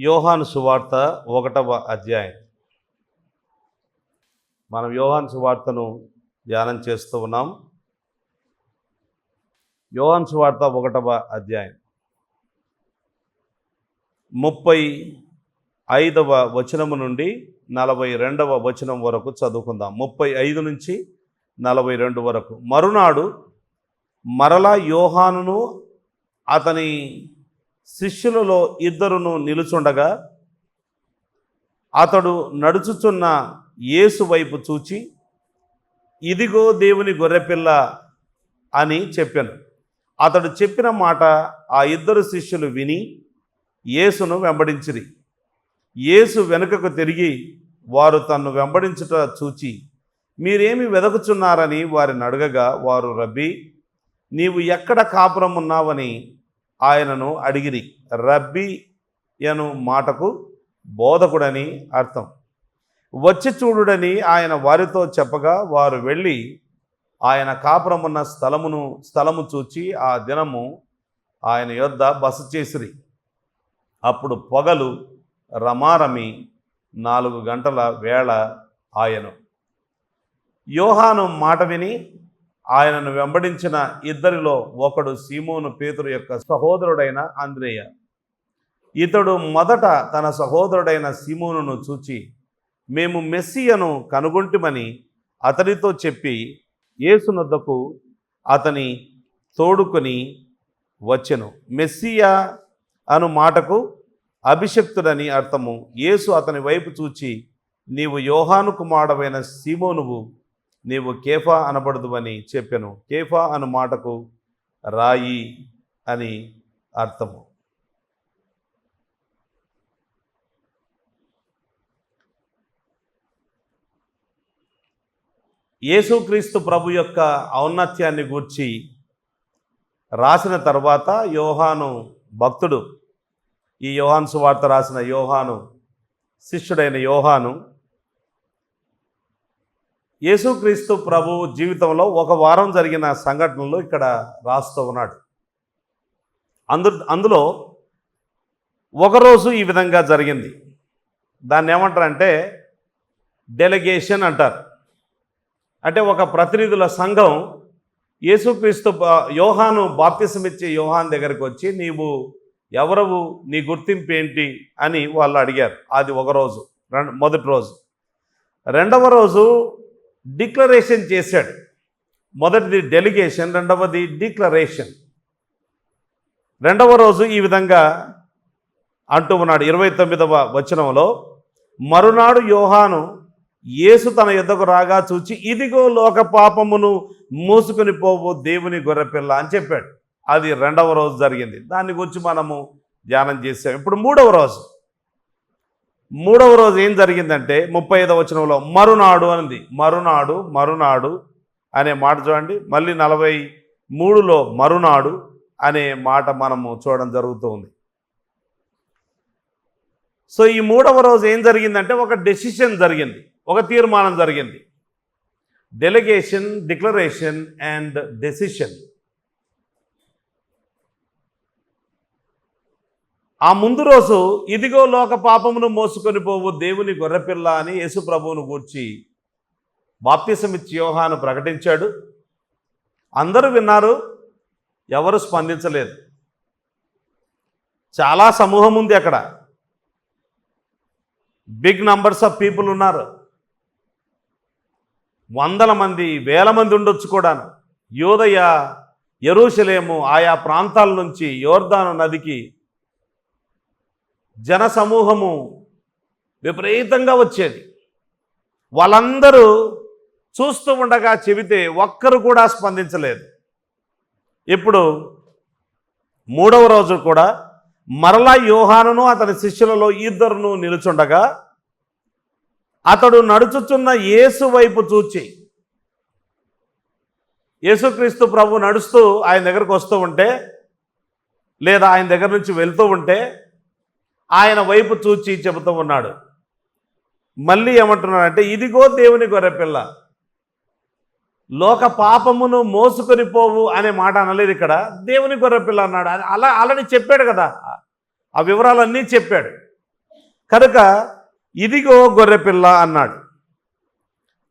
యోహాను సువార్త 1వ అధ్యాయం. మనం యోహాను సువార్తను ధ్యానం చేస్తూ ఉన్నాం. యోహాను సువార్త 1వ అధ్యాయం 35వ వచనము నుండి 42వ వచనం వరకు చదువుకుందాం. 35 నుంచి 42 వరకు. మరునాడు మరలా యోహానును అతని శిష్యులలో ఇద్దరును నిలుచుండగా అతడు నడుచుచున్న యేసు వైపు చూచి, ఇదిగో దేవుని గొర్రెపిల్ల అని చెప్పాను. అతడు చెప్పిన మాట ఆ ఇద్దరు శిష్యులు విని యేసును వెంబడించిరి. యేసు వెనుకకు తిరిగి వారు తన్ను వెంబడించుట చూచి, మీరేమి వెదకుచున్నారని వారిని అడగగా, వారు రబ్బీ, నీవు ఎక్కడ కాపురం ఉన్నావని ఆయనను అడిగిరి. రబ్బీ అను మాటకు బోధకుడని అర్థం. వచ్చి చూడుడని ఆయన వారితో చెప్పగా, వారు వెళ్ళి ఆయన కాపురమున్న స్థలము చూచి ఆ దినము ఆయన యొద్ద బస చేసిరి. అప్పుడు పొగలు రమారమి 4 గంటల వేళ ఆయను. యోహాను మాట విని ఆయనను వెంబడించిన ఇద్దరిలో ఒకడు సీమోను పేతురు యొక్క సహోదరుడైన అంద్రేయ. ఇతడు మొదట తన సహోదరుడైన సీమోనును చూచి, మేము మెస్సియను కనుగొంటిమని అతనితో చెప్పి యేసునొద్దకు అతని తోడుకొని వచ్చెను. మెస్సియా అను మాటకు అభిషక్తుడని అర్థము. యేసు అతని వైపు చూచి, నీవు యోహాను కుమారుడైన సీమోనువు, నీవు కేఫా అనబడదువని చెప్పెను. కేఫా అను మాటకు రాయి అని అర్థము. యేసుక్రీస్తు ప్రభు యొక్క ఔన్నత్యాన్ని గూర్చి రాసిన తర్వాత యోహాను భక్తుడు, ఈ యోహాను సువార్త రాసిన యోహాను శిష్యుడైన యోహాను యేసుక్రీస్తు ప్రభు జీవితంలో ఒక వారం జరిగిన సంఘటనలు ఇక్కడ రాస్తూ ఉన్నాడు. అందులో ఒకరోజు ఈ విధంగా జరిగింది. దాన్ని ఏమంటారంటే డెలిగేషన్ అంటారు. అంటే ఒక ప్రతినిధుల సంఘం యేసుక్రీస్తు యోహాను బాప్తిసమిచ్చే యోహాను దగ్గరికి వచ్చి, నీవు ఎవరవు, నీ గుర్తింపు ఏంటి అని వాళ్ళు అడిగారు. అది ఒక రోజు, మొదటి రోజు. రెండవ రోజు డిక్లరేషన్ చేశాడు. మొదటిది డెలిగేషన్, రెండవది డిక్లరేషన్. రెండవ రోజు ఈ విధంగా అంటూ ఉన్నాడు 29వ వచనంలో, మరునాడు యోహాను యేసు తన యొద్దకు రాగా చూచి, ఇదిగో లోక పాపమును మూసుకొని పోవు దేవుని గొర్రెపిల్ల అని చెప్పాడు. అది రెండవ రోజు జరిగింది. దాని గురించి మనము ధ్యానం చేసాం. ఇప్పుడు మూడవ రోజు ఏం జరిగిందంటే 35వ వచనంలో మరునాడు అనింది. మరునాడు అనే మాట చూడండి. మళ్ళీ 43లో మరునాడు అనే మాట మనము చూడడం జరుగుతూ ఉంది. సో ఈ మూడవ రోజు ఏం జరిగిందంటే ఒక డెసిషన్ జరిగింది, ఒక తీర్మానం జరిగింది. Delegation, declaration and decision. ఆ ముందు రోజు ఇదిగో లోక పాపమును మోసుకొని పోవు దేవుని గొర్రెపిల్ల అని యేసు ప్రభువును గూర్చి బాప్తిసమిచ్చి యోహాను ప్రకటించాడు. అందరూ విన్నారు, ఎవరు స్పందించలేదు. చాలా సమూహం ఉంది అక్కడ, బిగ్ నంబర్స్ ఆఫ్ పీపుల్ ఉన్నారు. వందల మంది, వేల మంది ఉండొచ్చు కూడా. యూదయ, యెరూషలేము ఆయా ప్రాంతాల నుంచి యోర్దాను నదికి జనసమూహము విపరీతంగా వచ్చేది. వాళ్ళందరూ చూస్తూ ఉండగా చెబితే ఒక్కరు కూడా స్పందించలేదు. ఇప్పుడు మూడవ రోజు కూడా మరలా యోహానును అతని శిష్యులలో ఇద్దరును నిలుచుండగా అతడు నడుచుచున్న యేసు వైపు చూచి, యేసుక్రీస్తు ప్రభు నడుస్తూ ఆయన దగ్గరకు వస్తూ ఉంటే, లేదా ఆయన దగ్గర నుంచి వెళ్తూ ఉంటే ఆయన వైపు చూచి చెబుతూ ఉన్నాడు. మళ్ళీ ఏమంటున్నాడంటే, ఇదిగో దేవుని గొర్రెపిల్ల, లోక పాపమును మోసుకొని పోవు అనే మాట అనలేదు ఇక్కడ. దేవుని గొర్రెపిల్ల అన్నాడు. అలా అలాని చెప్పాడు కదా, ఆ వివరాలన్నీ చెప్పాడు. కనుక ఇదిగో గొర్రెపిల్ల అన్నాడు.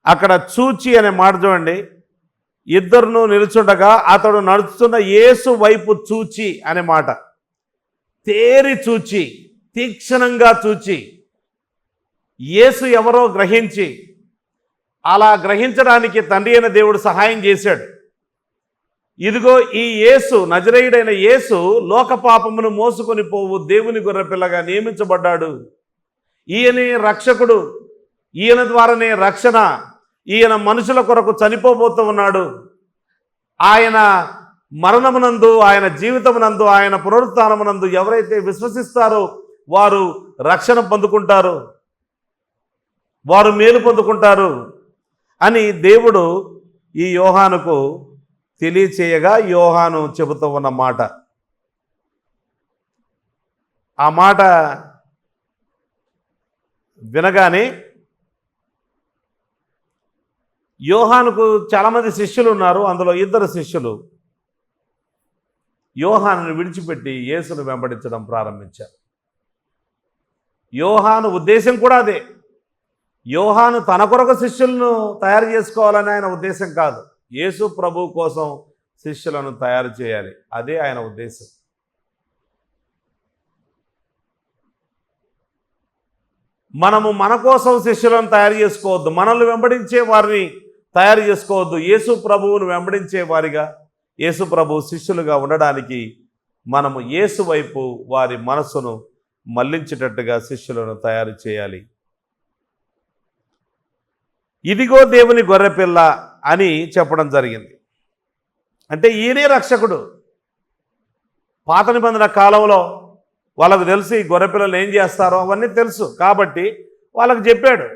అక్కడ చూచి అనే మాట చూడండి. ఇద్దరును నిలుచుండగా అతడు నడుస్తున్న యేసు వైపు చూచి అనే మాట. తేరి చూచి, తీక్షణంగా చూచి, యేసు ఎవరో గ్రహించి, అలా గ్రహించడానికి తండ్రి అయిన దేవుడు సహాయం చేశాడు. ఇదిగో ఈ యేసు, నజరేయుడైన యేసు లోక పాపమును మోసుకొని పోవు దేవుని గొర్రెపిల్లగా నియమించబడ్డాడు. ఈయనే రక్షకుడు, ఈయన ద్వారానే రక్షణ. ఈయన మనుషుల కొరకు చనిపోబోతూ ఉన్నాడు. ఆయన మరణమునందు, ఆయన జీవితమునందు, ఆయన పునరుత్థానమునందు ఎవరైతే విశ్వసిస్తారో వారు రక్షణ పొందుకుంటారు, వారు మేలు పొందుకుంటారు అని దేవుడు ఈ యోహానుకు తెలియచేయగా యోహాను చెబుతూ ఉన్న మాట. ఆ మాట వినగానే యోహానుకు చాలామంది శిష్యులు ఉన్నారు. అందులో ఇద్దరు శిష్యులు యోహానుని విడిచిపెట్టి యేసును వెంబడించడం ప్రారంభించారు. యోహాను ఉద్దేశం కూడా అదే. యోహాను తన కొరకు శిష్యులను తయారు చేసుకోవాలని ఆయన ఉద్దేశం కాదు. యేసు ప్రభు కోసం శిష్యులను తయారు చేయాలి, అదే ఆయన ఉద్దేశం. మనము మన కోసం శిష్యులను తయారు చేసుకోవద్దు, మనల్ని వెంబడించే వారిని తయారు చేసుకోవద్దు. యేసు ప్రభువును వెంబడించే వారిగా, యేసు ప్రభు శిష్యులుగా ఉండడానికి మనము యేసు వైపు వారి మనస్సును మళ్లించేటట్టుగా శిష్యులను తయారు చేయాలి. ఇదిగో దేవుని గొర్రెపిల్ల అని చెప్పడం జరిగింది. అంటే ఈయనే రక్షకుడు. పాత నిబంధన కాలంలో వాళ్ళకు తెలిసి గొర్రెపిల్లలు ఏం చేస్తారో అవన్నీ తెలుసు కాబట్టి వాళ్ళకు చెప్పాడు,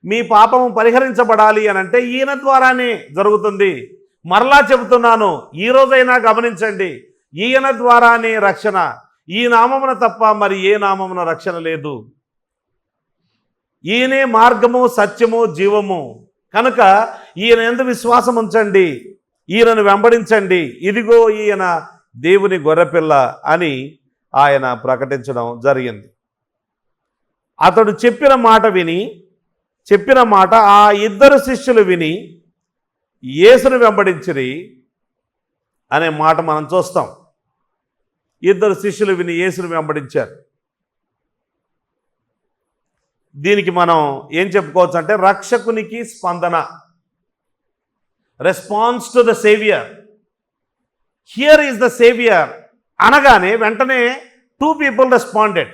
మీ పాపము పరిహరించబడాలి అని అంటే ఈయన ద్వారానే జరుగుతుంది. మరలా చెబుతున్నాను, ఈ రోజైనా గమనించండి, ఈయన ద్వారానే రక్షణ. ఈ నామమున తప్ప మరి ఏ నామమున రక్షణ లేదు. ఈయనే మార్గము, సత్యము, జీవము. కనుక ఈయన యందు విశ్వాసం ఉంచండి, ఈయనను వెంబడించండి. ఇదిగో ఈయన దేవుని గొర్రెపిల్ల అని ఆయన ప్రకటించడం జరిగింది. అతడు చెప్పిన మాట ఆ ఇద్దరు శిష్యులు విని యేసును వెంబడించిరి అనే మాట మనం చూస్తాం. ఇద్దరు శిష్యులు విని యేసును వెంబడించారు. దీనికి మనం ఏం చెప్పుకోవచ్చు అంటే రక్షకునికి స్పందన, response to the saviour. Here is the saviour అనగానే వెంటనే 2 people రెస్పాండెడ్.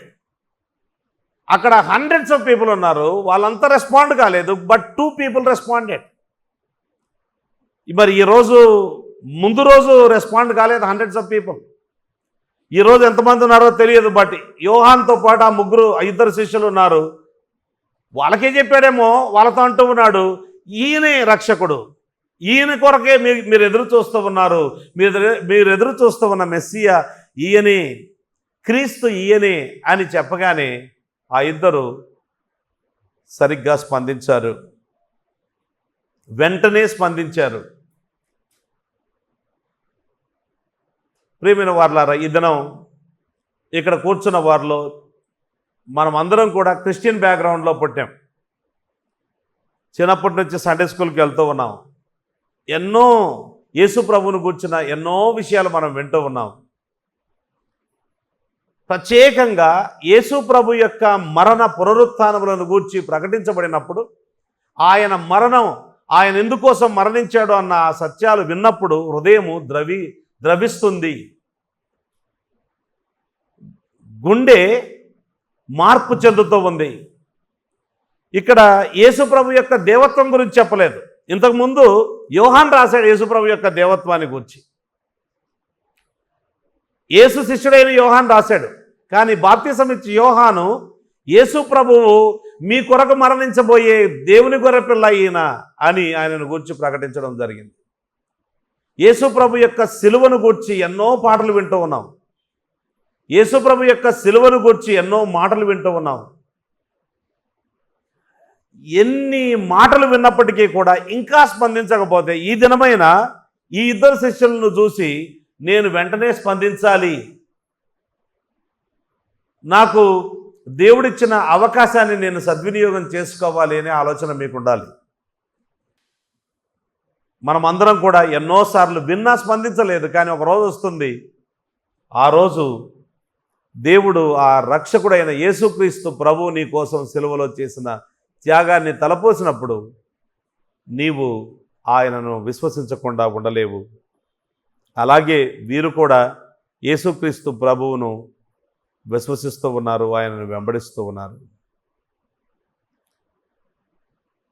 అక్కడ హండ్రెడ్స్ ఆఫ్ పీపుల్ ఉన్నారు, వాళ్ళంతా రెస్పాండ్ కాలేదు, బట్ 2 people రెస్పాండెడ్. మరి ఈరోజు ముందు రోజు రెస్పాండ్ కాలేదు హండ్రెడ్స్ ఆఫ్ పీపుల్. ఈరోజు ఎంతమంది ఉన్నారో తెలియదు, బట్ యోహాన్తో పాటు ఆ ఇద్దరు శిష్యులు ఉన్నారు. వాళ్ళకే చెప్పాడేమో, వాళ్ళతో అంటూ ఉన్నాడు, ఈయనే రక్షకుడు, ఈయన కొరకే మీరు ఎదురు చూస్తూ ఉన్నారు, మీరు ఎదురు చూస్తూ ఉన్న మెస్సియా ఈయనే, క్రీస్తు ఈయనే అని చెప్పగానే ఆ ఇద్దరు సరిగ్గా స్పందించారు, వెంటనే స్పందించారు. ప్రియమైన వారలారా, ఈ దినం ఇక్కడ కూర్చున్న వారిలో మనం అందరం కూడా క్రిస్టియన్ బ్యాక్గ్రౌండ్లో పుట్టాం. చిన్నప్పటి నుంచి సండే స్కూల్కి వెళ్తూ ఉన్నాం. ఎన్నో యేసు ప్రభువును గూర్చిన ఎన్నో విషయాలు మనం వింటూ ఉన్నాం. ప్రత్యేకంగా యేసు ప్రభు యొక్క మరణ పునరుత్థానములను గూర్చి ప్రకటించబడినప్పుడు, ఆయన మరణం, ఆయన ఎందుకోసం మరణించాడు అన్న ఆ సత్యాలు విన్నప్పుడు హృదయము ద్రవిస్తుంది, గుండె మార్పు చెందుతూ ఉంది. ఇక్కడ యేసు ప్రభు యొక్క దేవత్వం గురించి చెప్పలేదు. ఇంతకుముందు యోహాన్ రాశాడు యేసు ప్రభు యొక్క దేవత్వాన్ని గురించి, యేసు శిష్యుడైన యోహాన్ రాశాడు. కానీ బాప్తిసం ఇచ్చి యోహాను యేసు ప్రభువు మీ కొరకు మరణించబోయే దేవుని గొర్రెపిల్ల ఈయన అని ఆయనను గూర్చి ప్రకటించడం జరిగింది. యేసు ప్రభు యొక్క సిలువను గూర్చి ఎన్నో పాటలు వింటూ ఉన్నాం, యేసు ప్రభు యొక్క సిలువను గూర్చి ఎన్నో మాటలు వింటూ ఉన్నాం. ఎన్ని మాటలు విన్నప్పటికీ కూడా ఇంకా స్పందించకపోతే ఈ దినమైన ఈ ఇద్దరు శిష్యులను చూసి నేను వెంటనే స్పందించాలి, నాకు దేవుడిచ్చిన అవకాశాన్ని నేను సద్వినియోగం చేసుకోవాలి అనే ఆలోచన మీకు ఉండాలి. మనమందరం కూడా ఎన్నోసార్లు విన్నా స్పందించలేదు, కానీ ఒక రోజు వస్తుంది, ఆ రోజు దేవుడు ఆ రక్షకుడైన యేసుక్రీస్తు ప్రభువు నీ కోసం సిలువలో చేసిన త్యాగాన్ని తలపోసినప్పుడు నీవు ఆయనను విశ్వసించకుండా ఉండలేవు. అలాగే వీరు కూడా యేసుక్రీస్తు ప్రభువును విశ్వసిస్తూ ఉన్నారు, ఆయనను వెంబడిస్తూ ఉన్నారు.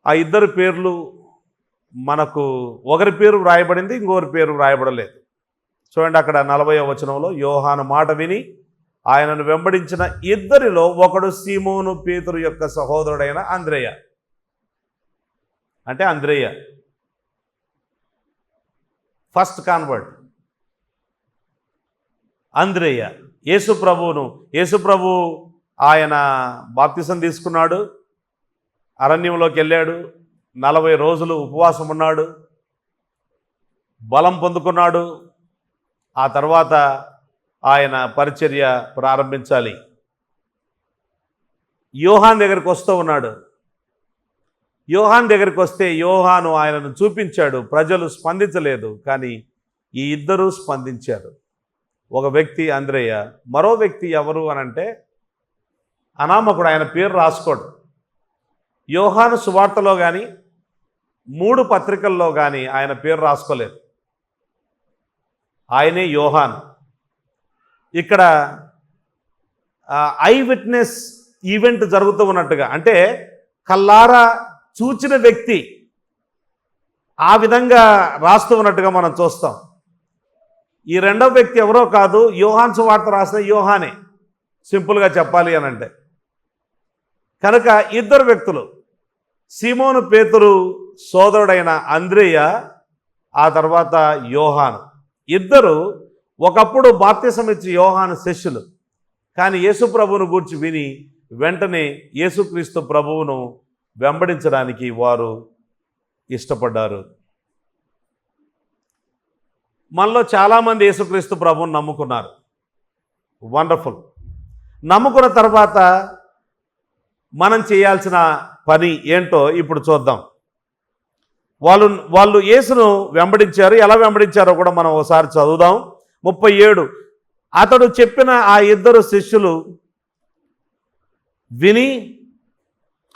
ఆ ఇద్దరు పేర్లు మనకు ఒకరి పేరు వ్రాయబడింది, ఇంకొకరి పేరు వ్రాయబడలేదు. చూడండి, అక్కడ 40వ వచనంలో యోహాను మాట విని ఆయనను వెంబడించిన ఇద్దరిలో ఒకడు సీమోను పేతురు యొక్క సహోదరుడైన అంద్రేయ. అంటే అంద్రేయ ఫస్ట్ కాన్వర్ట్. అంద్రేయ యేసు ప్రభు ఆయన బాప్తిసం తీసుకున్నాడు, అరణ్యంలోకి వెళ్ళాడు, 40 రోజులు ఉపవాసం ఉన్నాడు, బలం పొందుకున్నాడు. ఆ తర్వాత ఆయన పరిచర్య ప్రారంభించాలి. యోహాన్ దగ్గరికి వస్తూ ఉన్నాడు. యోహాన్ దగ్గరికి వస్తే యోహాను ఆయనను చూపించాడు, ప్రజలు స్పందించలేదు, కానీ ఈ ఇద్దరూ స్పందించారు. ఒక వ్యక్తి అంద్రేయ, మరో వ్యక్తి ఎవరు అనంటే అనామకుడు, ఆయన పేరు రాసుకోడు. యోహాను సువార్తలో కానీ 3 పత్రికల్లో కానీ ఆయన పేరు రాసుకోలేదు. ఆయనే యోహాను. ఇక్కడ ఐ విట్నెస్ ఈవెంట్ జరుగుతూ ఉన్నట్టుగా, అంటే కల్లారా చూచిన వ్యక్తి ఆ విధంగా రాస్తూ ఉన్నట్టుగా మనం చూస్తాం. ఈ రెండవ వ్యక్తి ఎవరో కాదు, యోహాను సువార్త రాసిన యోహానే, సింపుల్గా చెప్పాలి అనంటే. కనుక ఇద్దరు వ్యక్తులు, సీమోను పేతురు సోదరుడైన అంద్రేయ, ఆ తర్వాత యోహాను, ఇద్దరు ఒకప్పుడు బాప్తిసం ఇచ్చి యోహాను శిష్యులు. కానీ యేసు ప్రభువును గూర్చి విని వెంటనే యేసుక్రీస్తు ప్రభువును వెంబడించడానికి వారు ఇష్టపడ్డారు. మనలో చాలామంది యేసుక్రీస్తు ప్రభువును నమ్ముకున్నారు. వండర్ఫుల్. నమ్ముకున్న తర్వాత మనం చేయాల్సిన పని ఏంటో ఇప్పుడు చూద్దాం. వాళ్ళు యేసును వెంబడించారు. ఎలా వెంబడించారో కూడా మనం ఒకసారి చదువుదాం. 37 అతడు చెప్పిన ఆ ఇద్దరు శిష్యులు విని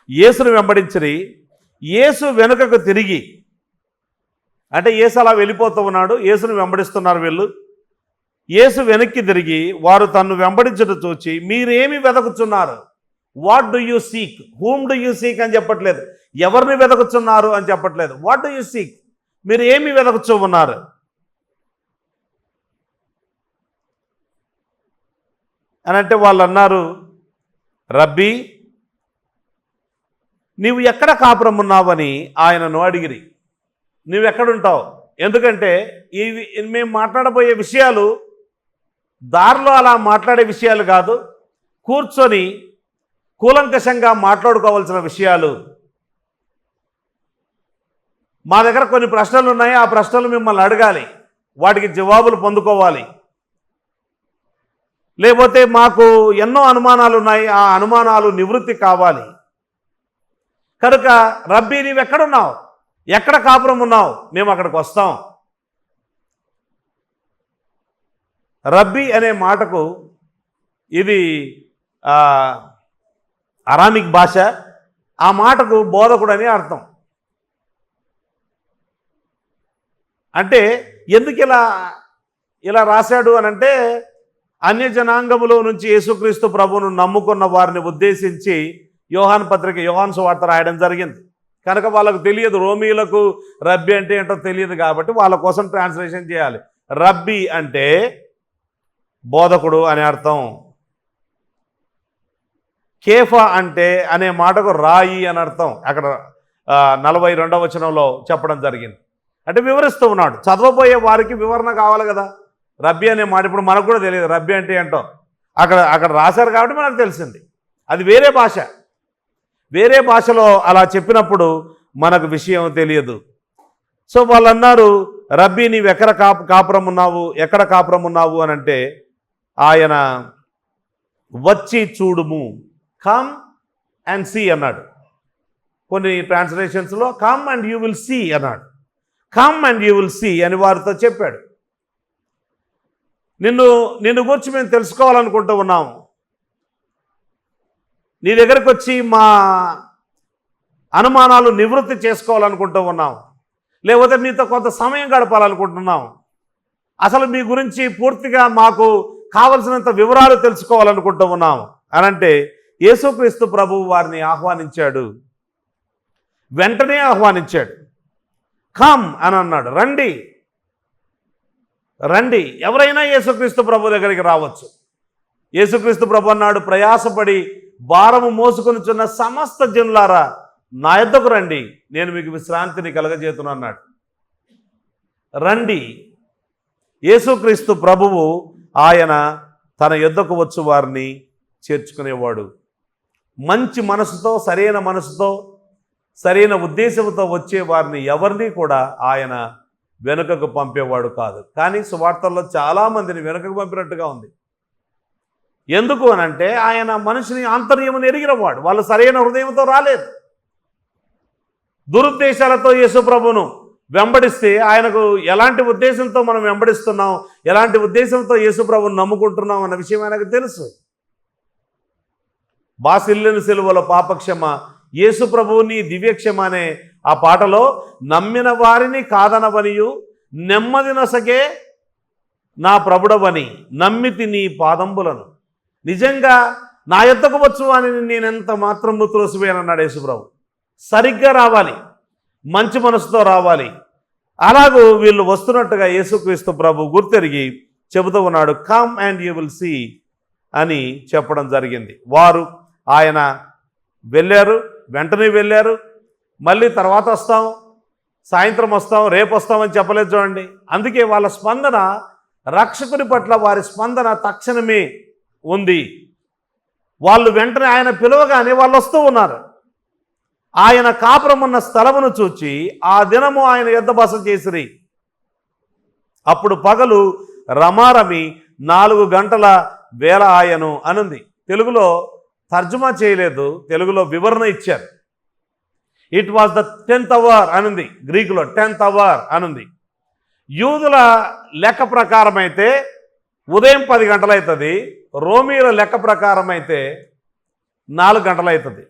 యేసును వెంబడించిరి. యేసు వెనుకకు తిరిగి, అంటే యేసు అలా వెళ్ళిపోతూ ఉన్నాడు, యేసును వెంబడిస్తున్నారు వీళ్ళు. యేసు వెనక్కి తిరిగి వారు తన్ను వెంబడించడం చూచి, మీరేమి వెతకుచున్నారు? What do you seek? Whom do you seek అని చెప్పట్లేదు, ఎవరిని వెతకుచున్నారు అని చెప్పట్లేదు. What do you seek? మీరు ఏమి వెతకుచూ ఉన్నారు? అని అంటే వాళ్ళు అన్నారు, రబ్బీ, నీవు ఎక్కడ కాపురం ఉన్నావని ఆయనను అడిగిరి. నువ్వెక్కడుంటావు? ఎందుకంటే మేము మాట్లాడబోయే విషయాలు దారిలో అలా మాట్లాడే విషయాలు కాదు, కూర్చొని కూలంకషంగా మాట్లాడుకోవాల్సిన విషయాలు. మా దగ్గర కొన్ని ప్రశ్నలు ఉన్నాయి, ఆ ప్రశ్నలు మిమ్మల్ని అడగాలి, వాటికి జవాబులు పొందుకోవాలి. లేకపోతే మాకు ఎన్నో అనుమానాలు ఉన్నాయి, ఆ అనుమానాలు నివృత్తి కావాలి. కనుక రబ్బీ, నీవెక్కడున్నావు? ఎక్కడ కాపురం ఉన్నావు? మేము అక్కడికి వస్తాం. రబ్బీ అనే మాటకు ఇది అరామిక్ భాష. ఆ మాటకు బోధకుడు అని అర్థం. అంటే ఎందుకు ఇలా రాశాడు అనంటే, అన్య జనాంగములో నుంచి యేసుక్రీస్తు ప్రభువును నమ్ముకున్న వారిని ఉద్దేశించి యోహాను సువార్త రాయడం జరిగింది. కనుక వాళ్ళకు తెలియదు, రోమీలకు రబ్బీ అంటే ఏంటో తెలియదు, కాబట్టి వాళ్ళ కోసం ట్రాన్స్లేషన్ చేయాలి. రబ్బీ అంటే బోధకుడు అని అర్థం. కేఫా అంటే అనే మాటకు రాయి అని అర్థం. అక్కడ 42వ వచనంలో చెప్పడం జరిగింది. అంటే వివరిస్తూ ఉన్నాడు. చదవబోయే వారికి వివరణ కావాలి కదా. రబ్బీ అనే మాట ఇప్పుడు మనకు కూడా తెలియదు, రబ్బీ అంటే ఏంటో. అక్కడ రాశారు కాబట్టి మనకు తెలిసింది. అది వేరే భాష. వేరే భాషలో అలా చెప్పినప్పుడు మనకు విషయం తెలియదు. సో వాళ్ళు అన్నారు, రబ్బీ, నీవు ఎక్కడ కాపురం ఉన్నావు అని అంటే ఆయన వచ్చి చూడుము కమ్ అండ్ సీ అన్నాడు. కొన్ని ట్రాన్స్లేషన్స్లో come and you will see అన్నాడు. Come and you will see అని వారితో చెప్పాడు. నిన్ను గురించి మేము తెలుసుకోవాలనుకుంటూ ఉన్నాము. నీ దగ్గరకు వచ్చి మా అనుమానాలు నివృత్తి చేసుకోవాలనుకుంటూ ఉన్నాం, లేకపోతే మీతో కొంత సమయం గడపాలనుకుంటున్నాం, అసలు మీ గురించి పూర్తిగా మాకు కావలసినంత వివరాలు తెలుసుకోవాలనుకుంటూ ఉన్నాం అని అంటే యేసుక్రీస్తు ప్రభువు వారిని ఆహ్వానించాడు. వెంటనే ఆహ్వానించాడు. కమ్ అని అన్నాడు. రండి రండి. ఎవరైనా యేసుక్రీస్తు ప్రభు దగ్గరికి రావచ్చు. యేసుక్రీస్తు ప్రభు అన్నాడు, ప్రయాసపడి భారము మోసుకొనిచున్న సమస్త జనులారా నా యొద్దకు రండి, నేను మీకు విశ్రాంతిని కలగజేతును అన్నాడు. రండి. యేసుక్రీస్తు ప్రభువు ఆయన తన యొద్దకు వచ్చు వారిని చేర్చుకునేవాడు. మంచి మనసుతో, సరైన మనసుతో, సరైన ఉద్దేశంతో వచ్చే వారిని ఎవరిని కూడా ఆయన వెనుకకు పంపేవాడు కాదు. కానీ సువార్తల్లో చాలామందిని వెనుకకు పంపినట్టుగా ఉంది. ఎందుకు అనంటే ఆయన మనిషిని ఆంతర్యమును ఎరిగినవాడు. వాళ్ళు సరైన హృదయంతో రాలేదు. దురుద్దేశాలతో యేసు ప్రభువును వెంబడిస్తే ఆయనకు ఎలాంటి ఉద్దేశంతో మనం వెంబడిస్తున్నాం, ఎలాంటి ఉద్దేశంతో యేసు ప్రభువును నమ్ముకుంటున్నాం అన్న విషయం ఆయనకు తెలుసు. బాసిల్లిన సిలువల పాపక్షమ, యేసు ప్రభువుని దివ్యక్షమ అనే ఆ పాటలో నమ్మిన వారిని కాదనవనియు నెమ్మది నొసగే నా ప్రభుడవని నమ్మితి నీ పాదంబులను. నిజంగా నా యొద్దకు వచ్చు అని నేనెంత మాత్రం త్రోసివేయనన్నాడు యేసుప్రభు. సరిగ్గా రావాలి, మంచి మనసుతో రావాలి. అలాగూ వీళ్ళు వస్తున్నట్టుగా యేసుక్రీస్తు ప్రభు గుర్తెరిగి చెబుతూ ఉన్నాడు, come and you will see అని చెప్పడం జరిగింది. వారు ఆయన వెళ్ళారు, వెంటనే వెళ్ళారు. మళ్ళీ తర్వాత వస్తాం, సాయంత్రం వస్తాం, రేపు వస్తామని చెప్పలేదు చూడండి. అందుకే వాళ్ళ స్పందన, రక్షకుని పట్ల వారి స్పందన తక్షణమే ఉంది. వాళ్ళు వెంటనే ఆయన పిలవగానే వాళ్ళు వస్తూ ఉన్నారు. ఆయన కాపురం ఉన్న స్థలమును చూచి ఆ దినము ఆయన యొద్ద బస చేసిరి. అప్పుడు పగలు రమారమి 4 గంటల వేళ ఆయను అనుంది. తెలుగులో తర్జుమా చేయలేదు, తెలుగులో వివరణ ఇచ్చారు. It was the 10th hour అనుంది, గ్రీకులో 10th అవర్ అనుంది. యూదుల లెక్క ప్రకారం అయితే ఉదయం 10 గంటలు అవుతుంది, రోమీల లెక్క ప్రకారం అయితే 4 గంటలు అవుతుంది.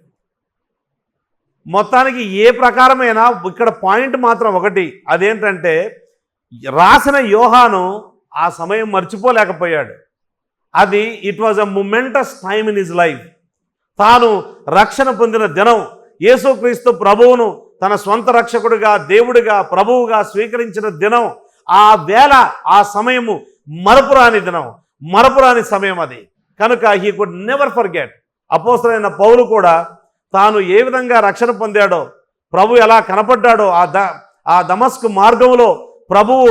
మొత్తానికి ఏ ప్రకారమైనా ఇక్కడ పాయింట్ మాత్రం ఒకటి, అదేంటంటే రాసిన యోహాను ఆ సమయం మర్చిపోలేకపోయాడు. అది it was a momentous time in his life. తాను రక్షణ పొందిన దినం, యేసుక్రీస్తు ప్రభువును తన స్వంత రక్షకుడిగా, దేవుడిగా, ప్రభువుగా స్వీకరించిన దినం, ఆ వేళ, ఆ సమయము మరపురాని దినం, మరపురాని సమయం అది. కనుక హీ కుడ్ నెవర్ ఫర్గెట్. అపోస్తలుడైన పౌలు కూడా తాను ఏ విధంగా రక్షణ పొందాడో, ప్రభు ఎలా కనపడ్డాడో, ఆ దమస్కు మార్గంలో ప్రభువు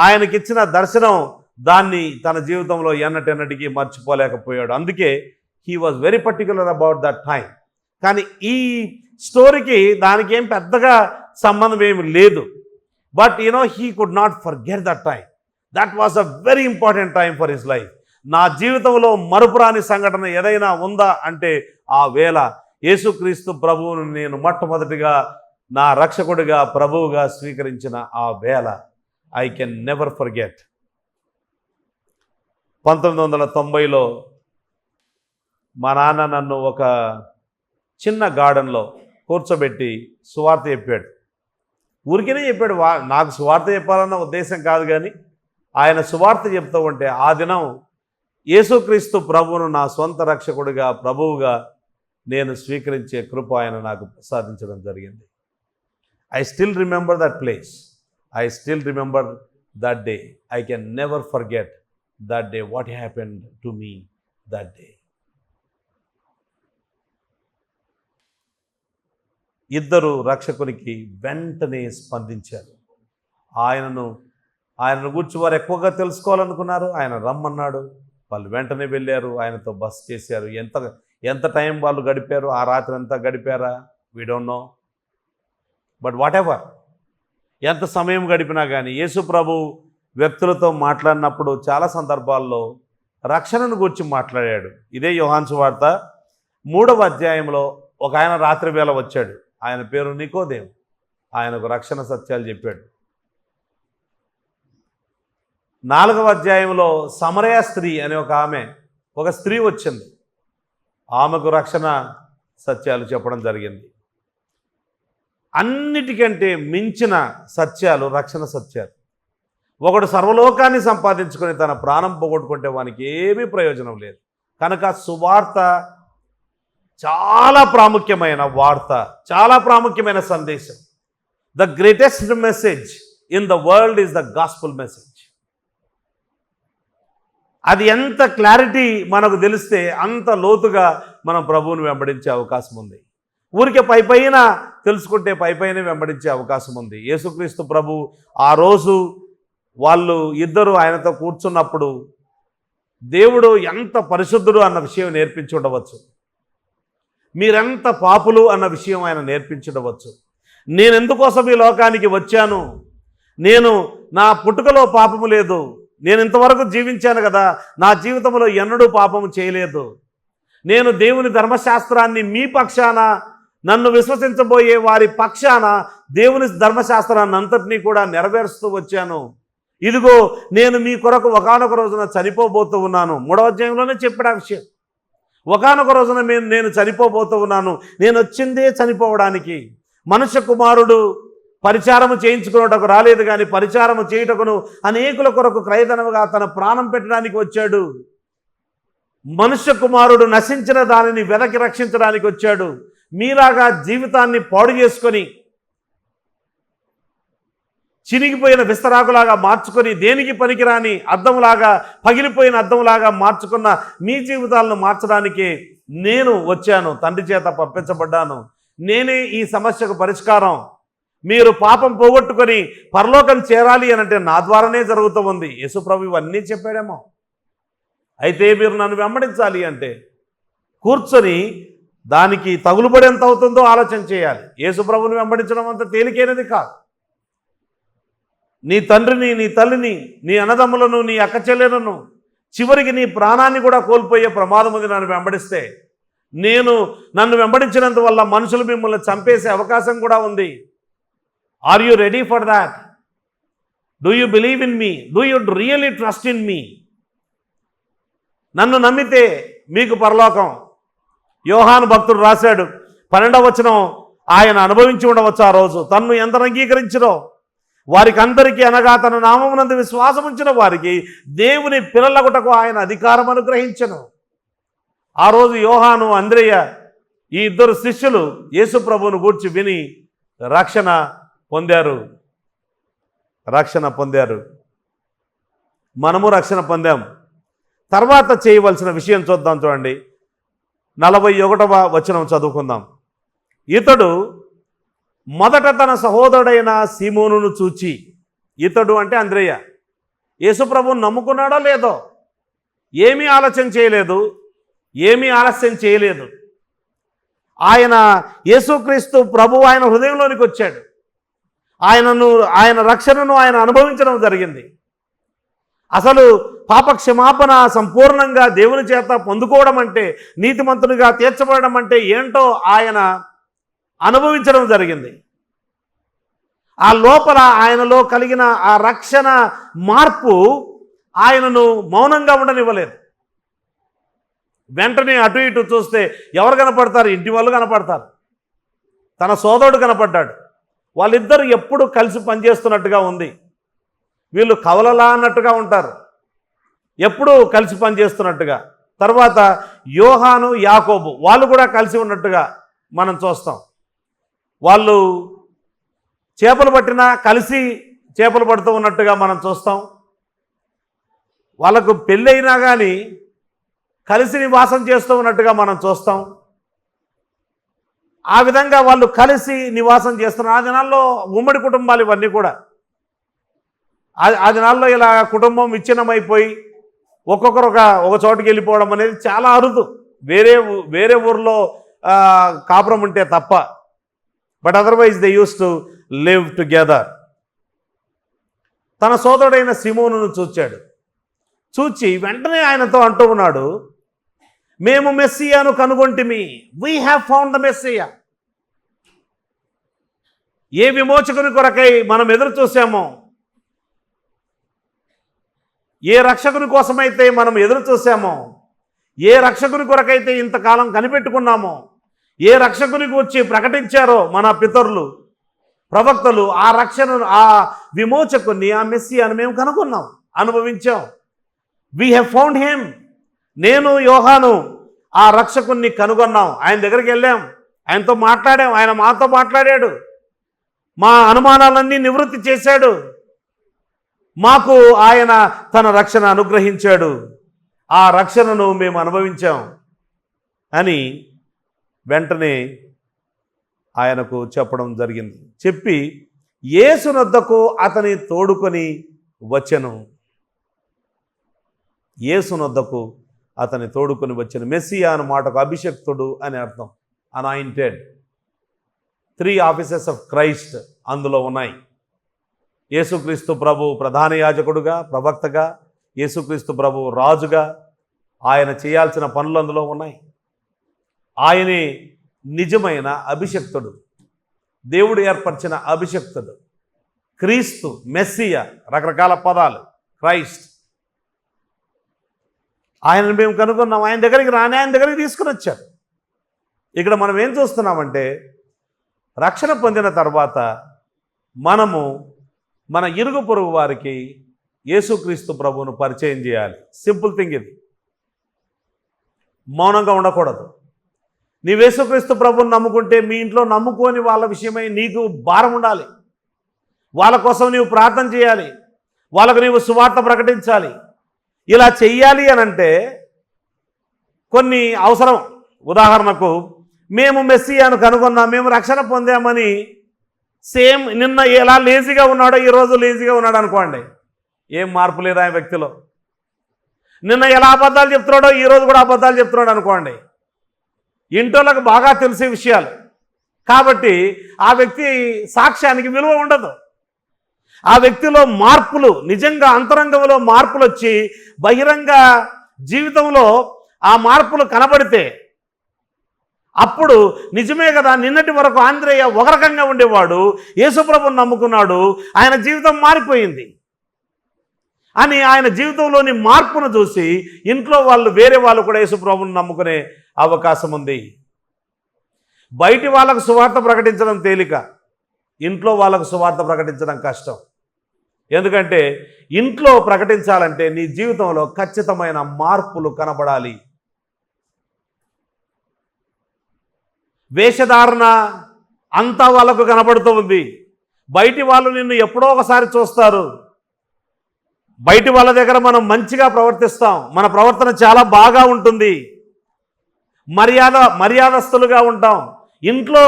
ఆయనకిచ్చిన దర్శనం, దాన్ని తన జీవితంలో ఎన్నటెన్నటికీ మర్చిపోలేకపోయాడు. అందుకే he was very particular about that time. కానీ ఈ స్టోరీకి దానికి ఏం పెద్దగా సంబంధం ఏమి లేదు. But he could not forget that time. That was a very important time for his life. నా జీవితంలో మరుపురాని సంఘటన ఏదైనా ఉందా అంటే ఆ వేళ యేసుక్రీస్తు ప్రభువును నేను మొట్టమొదటిగా నా రక్షకుడిగా, ప్రభువుగా స్వీకరించిన ఆ వేళ ఐ కెన్ నెవర్ ఫర్గెట్. 1990లో మా నాన్న నన్ను ఒక చిన్న గార్డెన్లో కూర్చోబెట్టి సువార్త చెప్పాడు. ఊరికనే చెప్పాడు, నాకు సువార్త చెప్పాలన్న ఉద్దేశం కాదు, కానీ ఆయన సువార్త చెప్తూ ఉంటే ఆ దినం యేసుక్రీస్తు ప్రభువును నా సొంత రక్షకుడిగా, ప్రభువుగా నేను స్వీకరించే కృప ఆయన నాకు ప్రసాదించడం జరిగింది. I still remember that place, I still remember that day. I can never forget that day, what happened to me that day. ఇద్దరు రక్షకునికి వెంటనే స్పందించారు. ఆయనను గురించి వారు ఎక్కువగా తెలుసుకోవాలనుకున్నారు. ఆయన రమ్మన్నాడు, వాళ్ళు వెంటనే వెళ్ళారు, ఆయనతో బస చేశారు. ఎంత టైం వాళ్ళు గడిపారు, ఆ రాత్రి అంతా గడిపారా, we don't know. But whatever, ఎంత సమయం గడిపినా కానీ యేసు ప్రభు వ్యక్తులతో మాట్లాడినప్పుడు చాలా సందర్భాల్లో రక్షణను గురించి మాట్లాడాడు. ఇదే యోహాను సువార్త 3వ అధ్యాయంలో ఒక ఆయన రాత్రి వేళ వచ్చాడు. ఆయన పేరు నికోదేము. ఆయనకు రక్షణ సత్యాలు చెప్పాడు. 4వ అధ్యాయంలో సమరయ స్త్రీ అనే ఒక స్త్రీ వచ్చింది. ఆమెకు రక్షణ సత్యాలు చెప్పడం జరిగింది. అన్నిటికంటే మించిన సత్యాలు రక్షణ సత్యాలు. ఒకడు సర్వలోకాన్ని సంపాదించుకొని తన ప్రాణం పోగొట్టుకుంటే వానికి ఏమీ ప్రయోజనం లేదు. కనుక సువార్త చాలా ప్రాముఖ్యమైన వార్త, చాలా ప్రాముఖ్యమైన సందేశం. The greatest message in the world is the gospel message. అది ఎంత క్లారిటీ మనకు తెలిస్తే అంత లోతుగా మనం ప్రభువుని వెంబడించే అవకాశం ఉంది. ఊరికే పైపైన తెలుసుకుంటే పైపైన వెంబడించే అవకాశం ఉంది. యేసుక్రీస్తు ప్రభు ఆ రోజు వాళ్ళు ఇద్దరు ఆయనతో కూర్చున్నప్పుడు దేవుడు ఎంత పరిశుద్ధుడు అన్న విషయం నేర్పించి ఉండవచ్చు. మీరెంత పాపులు అన్న విషయం ఆయన నేర్పించి ఉండవచ్చు. నేను ఎందుకోసం ఈ లోకానికి వచ్చాను, నేను నా పుట్టుకలో పాపము లేదు, నేను ఇంతవరకు జీవించాను కదా, నా జీవితంలో ఎన్నడూ పాపము చేయలేదు, నేను దేవుని ధర్మశాస్త్రాన్ని మీ పక్షాన, నన్ను విశ్వసించబోయే వారి పక్షాన దేవుని ధర్మశాస్త్రాన్ని అంతటినీ కూడా నెరవేరుస్తూ వచ్చాను. ఇదిగో నేను మీ కొరకు ఒకానొక రోజున చనిపోబోతూ ఉన్నాను. 3వ అధ్యాయంలోనే చెప్పాడు ఆ విషయం. ఒకానొక రోజున నేను చనిపోబోతూ ఉన్నాను. నేను వచ్చిందే చనిపోవడానికి. మనుష్య కుమారుడు పరిచారము చేయించుకున్నటకు రాలేదు, కానీ పరిచారము చేయుటకును అనేకుల కొరకు క్రయధనముగా తన ప్రాణం పెట్టడానికి వచ్చాడు. మనుష్య కుమారుడు నశించిన దానిని వెదకి రక్షించడానికి వచ్చాడు. మీలాగా జీవితాన్ని పాడు చేసుకొని చినిగిపోయిన విస్తరాకులాగా మార్చుకొని దేనికి పనికిరాని అద్దంలాగా, పగిలిపోయిన అద్దంలాగా మార్చుకున్న మీ జీవితాలను మార్చడానికి నేను వచ్చాను. తండ్రి చేత పంపించబడ్డాను. నేనే ఈ సమస్యకు పరిష్కారం. మీరు పాపం పోగొట్టుకొని పరలోకం చేరాలి అనంటే నా ద్వారానే జరుగుతూ ఉంది. యేసుప్రభు ఇవన్నీ చెప్పాడేమో. అయితే మీరు నన్ను వెంబడించాలి అంటే కూర్చొని దానికి తగులుబడి ఎంత అవుతుందో ఆలోచన చేయాలి. యేసుప్రభుని వెంబడించడం అంత తేలికైనది కాదు. నీ తండ్రిని, నీ తల్లిని, నీ అన్నదమ్ములను, నీ అక్క చెల్లెలను, చివరికి నీ ప్రాణాన్ని కూడా కోల్పోయే ప్రమాదం ఉంది నన్ను వెంబడిస్తే. నన్ను వెంబడించినందువల్ల మనుషులు మిమ్మల్ని చంపేసే అవకాశం కూడా ఉంది. Are you ready for that? Do you believe in me? Do you really trust in me? నన్ను నమ్మితే మీకు పరలోకం. యోహాను భక్తుడు రాశాడు 12వ వచనం, ఆయన అనుభవించి ఉండవచ్చు ఆ రోజు. తన్ను ఎంత అంగీకరించినో వారికి అందరికీ, అనగా తన నామమునందు విశ్వాసం ఉంచిన వారికి దేవుని పిల్లలగుటకు ఆయన అధికారం అనుగ్రహించెను. ఆ రోజు యోహాను, అంద్రెయ ఈ ఇద్దరు శిష్యులు యేసు ప్రభువును గూర్చి విని రక్షణ పొందారు. మనము రక్షణ పొందాం. తర్వాత చేయవలసిన విషయం చూద్దాం. చూడండి, 41వ వచనం చదువుకుందాం. ఇతడు మొదట తన సహోదరుడైన సీమోనును చూచి, ఇతడు అంటే అంద్రెయ, యేసుప్రభువును నమ్ముకున్నాడో లేదో ఏమీ ఆలోచన చేయలేదు, ఏమీ ఆలస్యం చేయలేదు. ఆయన యేసుక్రీస్తు ప్రభు ఆయన హృదయంలోనికి వచ్చాడు. ఆయన రక్షణను ఆయన అనుభవించడం జరిగింది. అసలు పాప క్షమాపణ సంపూర్ణంగా దేవుని చేత పొందుకోవడం అంటే, నీతిమంతునిగా తీర్చబడడం అంటే ఏంటో ఆయన అనుభవించడం జరిగింది. ఆ లోపల ఆయనలో కలిగిన ఆ రక్షణ మార్పు ఆయనను మౌనంగా ఉండనివ్వలేదు. వెంటనే అటు ఇటు చూస్తే ఎవరు కనపడతారు? ఇంటి వాళ్ళు కనపడతారు. తన సోదరుడు కనపడ్డాడు. వాళ్ళిద్దరూ ఎప్పుడు కలిసి పనిచేస్తున్నట్టుగా ఉంది. వీళ్ళు కవలలా అన్నట్టుగా ఉంటారు, ఎప్పుడూ కలిసి పనిచేస్తున్నట్టుగా. తర్వాత యోహాను, యాకోబు వాళ్ళు కూడా కలిసి ఉన్నట్టుగా మనం చూస్తాం. వాళ్ళు చేపలు పట్టినా కలిసి చేపలు పడుతూ ఉన్నట్టుగా మనం చూస్తాం. వాళ్ళకు పెళ్ళి అయినా కానీ కలిసి నివాసం చేస్తూ ఉన్నట్టుగా మనం చూస్తాం. ఆ విధంగా వాళ్ళు కలిసి నివాసం చేస్తున్నారు. ఆ దినాల్లో ఉమ్మడి కుటుంబాలు ఇవన్నీ కూడా. ఆ దినాల్లో ఇలా కుటుంబం విచ్ఛిన్నమైపోయి ఒక్కొక్కరు ఒక చోటుకి వెళ్ళిపోవడం అనేది చాలా అరుదు. వేరే ఊర్లో కాపురం ఉంటే తప్ప. But otherwise they use to live together. తన సోదరుడైన సీమోనును చూచాడు. చూచి వెంటనే ఆయనతో అంటూ ఉన్నాడు, మేము మెస్సియాను కనుగొంటిమి. We have found the Messiah. ఏ విమోచకుని కొరకై మనం ఎదురు చూసామో, ఏ రక్షకుని కోసమైతే మనం ఎదురు చూసామో, ఏ రక్షకుని కొరకైతే ఇంతకాలం కనిపెట్టుకున్నామో, ఏ రక్షకుని గురించి ప్రకటించారో మన పితరులు, ప్రవక్తలు, ఆ రక్షణను, ఆ విమోచకుని, ఆ మెస్సియాను మేము కనుగొన్నాం, అనుభవించాం. We have found him. నేను, యోహాను ఆ రక్షకుణ్ణి కనుగొన్నాం. ఆయన దగ్గరికి వెళ్ళాం, ఆయనతో మాట్లాడాం, ఆయన మాతో మాట్లాడాడు, మా అనుమానాలన్నీ నివృత్తి చేశాడు, మాకు ఆయన తన రక్షణ అనుగ్రహించాడు, ఆ రక్షణను మేము అనుభవించాం అని వెంటనే ఆయనకు చెప్పడం జరిగింది. చెప్పి యేసునొద్దకు అతని తోడుకొని వచ్చెను. యేసునొద్దకు అతని తోడుకొని వచ్చెను. మెస్సియా అన్న మాటకు అభిషక్తుడు అని అర్థం. అనాయింటెడ్. 3 ఆఫీసెస్ ఆఫ్ క్రైస్ట్ అందులో ఉన్నాయి. యేసుక్రీస్తు ప్రభు ప్రధాన యాజకుడుగా, ప్రవక్తగా, యేసుక్రీస్తు ప్రభు రాజుగా ఆయన చేయాల్సిన పనులు అందులో ఉన్నాయి. ఆయనే నిజమైన అభిషక్తుడు, దేవుడు ఏర్పరిచిన అభిషక్తుడు, క్రీస్తు, మెస్సియా, రకరకాల పదాలు, క్రైస్ట్. ఆయనను మేము కనుగొన్నాం. ఆయన దగ్గరికి రాని ఆయన దగ్గరికి తీసుకుని వచ్చారు. ఇక్కడ మనం ఏం చూస్తున్నామంటే, రక్షణ పొందిన తర్వాత మనము మన ఇరుగు పొరుగు వారికి యేసుక్రీస్తు ప్రభువును పరిచయం చేయాలి. సింపుల్ థింగ్ ఇది. మౌనంగా ఉండకూడదు. నీవు యేసుక్రీస్తు ప్రభువును నమ్ముకుంటే మీ ఇంట్లో నమ్ముకొని వాళ్ళ విషయమై నీకు భారం ఉండాలి. వాళ్ళ కోసం నీవు ప్రార్థన చేయాలి, వాళ్ళకు నీవు సువార్త ప్రకటించాలి. ఇలా చెయ్యాలి అనంటే కొన్ని అవసరం. ఉదాహరణకు, మేము మెస్సియాను కనుగొన్నాం, మేము రక్షణ పొందామని సేమ్ నిన్న ఎలా లేజీగా ఉన్నాడో ఈరోజు లేజీగా ఉన్నాడు అనుకోండి, ఏం మార్పు లేదు ఆ వ్యక్తిలో. నిన్న ఎలా అబద్ధాలు చెప్తున్నాడో ఈరోజు కూడా అబద్ధాలు చెప్తున్నాడు అనుకోండి. ఇంటోళ్ళకు బాగా తెలిసే విషయాలు కాబట్టి ఆ వ్యక్తి సాక్ష్యానికి విలువ ఉండదు. ఆ వ్యక్తిలో మార్పులు, నిజంగా అంతరంగంలో మార్పులు వచ్చి బహిరంగ జీవితంలో ఆ మార్పులు కనబడితే అప్పుడు నిజమే కదా, నిన్నటి వరకు ఆంద్రేయ ఒక రకంగా ఉండేవాడు, యేసుప్రభుని నమ్ముకున్నాడు, ఆయన జీవితం మారిపోయింది అని ఆయన జీవితంలోని మార్పును చూసి ఇంట్లో వాళ్ళు, వేరే వాళ్ళు కూడా యేసుప్రభుని నమ్ముకునే అవకాశం ఉంది. బయటి వాళ్ళకు సువార్త ప్రకటించడం తేలిక, ఇంట్లో వాళ్ళకు సువార్త ప్రకటించడం కష్టం. ఎందుకంటే ఇంట్లో ప్రకటించాలంటే నీ జీవితంలో ఖచ్చితమైన మార్పులు కనబడాలి. వేషధారణ అంతా వాళ్ళకు కనబడుతూ ఉంది. బయటి వాళ్ళు నిన్ను ఎప్పుడో ఒకసారి చూస్తారు. బయటి వాళ్ళ దగ్గర మనం మంచిగా ప్రవర్తిస్తాం, మన ప్రవర్తన చాలా బాగా ఉంటుంది, మర్యాదస్తులుగా ఉంటాం. ఇంట్లో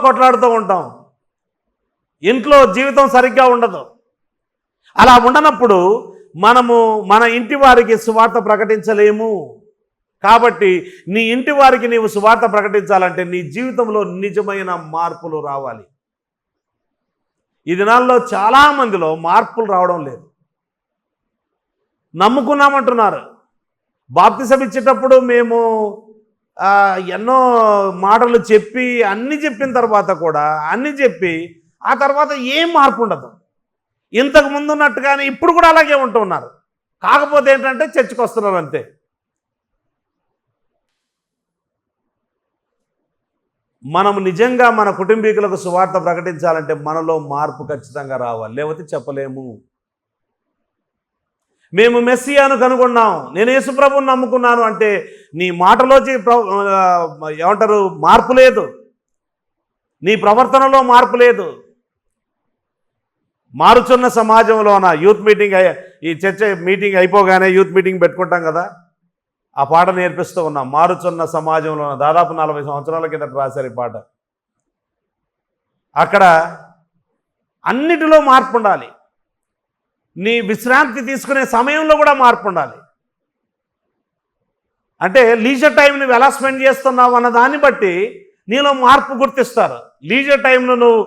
కొట్లాడుతూ ఉంటాం, ఇంట్లో జీవితం సరిగ్గా ఉండదు. అలా ఉండనప్పుడు మనము మన ఇంటి వారికి సువార్త ప్రకటించలేము. కాబట్టి నీ ఇంటి వారికి నీవు సువార్త ప్రకటించాలంటే నీ జీవితంలో నిజమైన మార్పులు రావాలి. ఈ దినాల్లో చాలామందిలో మార్పులు రావడం లేదు. నమ్ముకున్నామంటున్నారు. బాప్తిసం ఇచ్చేటప్పుడు మేము ఎన్నో మాటలు చెప్పి అన్నీ చెప్పిన తర్వాత కూడా ఆ తర్వాత ఏం మార్పు ఉండదు. ఇంతకు ముందు ఉన్నట్టుగానే ఇప్పుడు కూడా అలాగే ఉంటున్నారు. కాకపోతే ఏంటంటే చర్చికి వస్తున్నారు అంతే. మనం నిజంగా మన కుటుంబీకులకు సువార్త ప్రకటించాలంటే మనలో మార్పు ఖచ్చితంగా రావాలి, లేకపోతే చెప్పలేము. మేము మెస్సియాను కనుగొన్నాం, నేను యేసుప్రభువుని నమ్ముకున్నాను అంటే నీ మాటలోచి మార్పు లేదు, నీ ప్రవర్తనలో మార్పు లేదు. మారుచున్న సమాజంలోన యూత్ మీటింగ్, ఈ చర్చ మీటింగ్ అయిపోగానే యూత్ మీటింగ్ పెట్టుకుంటాం కదా, ఆ పాట నేర్పిస్తూ ఉన్నాం. మారుచున్న సమాజంలో దాదాపు 40 సంవత్సరాల కిందట రాశారు ఈ పాట. అక్కడ అన్నిటిలో మార్పు ఉండాలి. నీ విశ్రాంతి తీసుకునే సమయంలో కూడా మార్పు ఉండాలి. అంటే లీజర్ టైం నువ్వు ఎలా స్పెండ్ చేస్తున్నావు అన్న దాన్ని బట్టి నీలో మార్పు గుర్తిస్తారు. లీజర్ టైంలో నువ్వు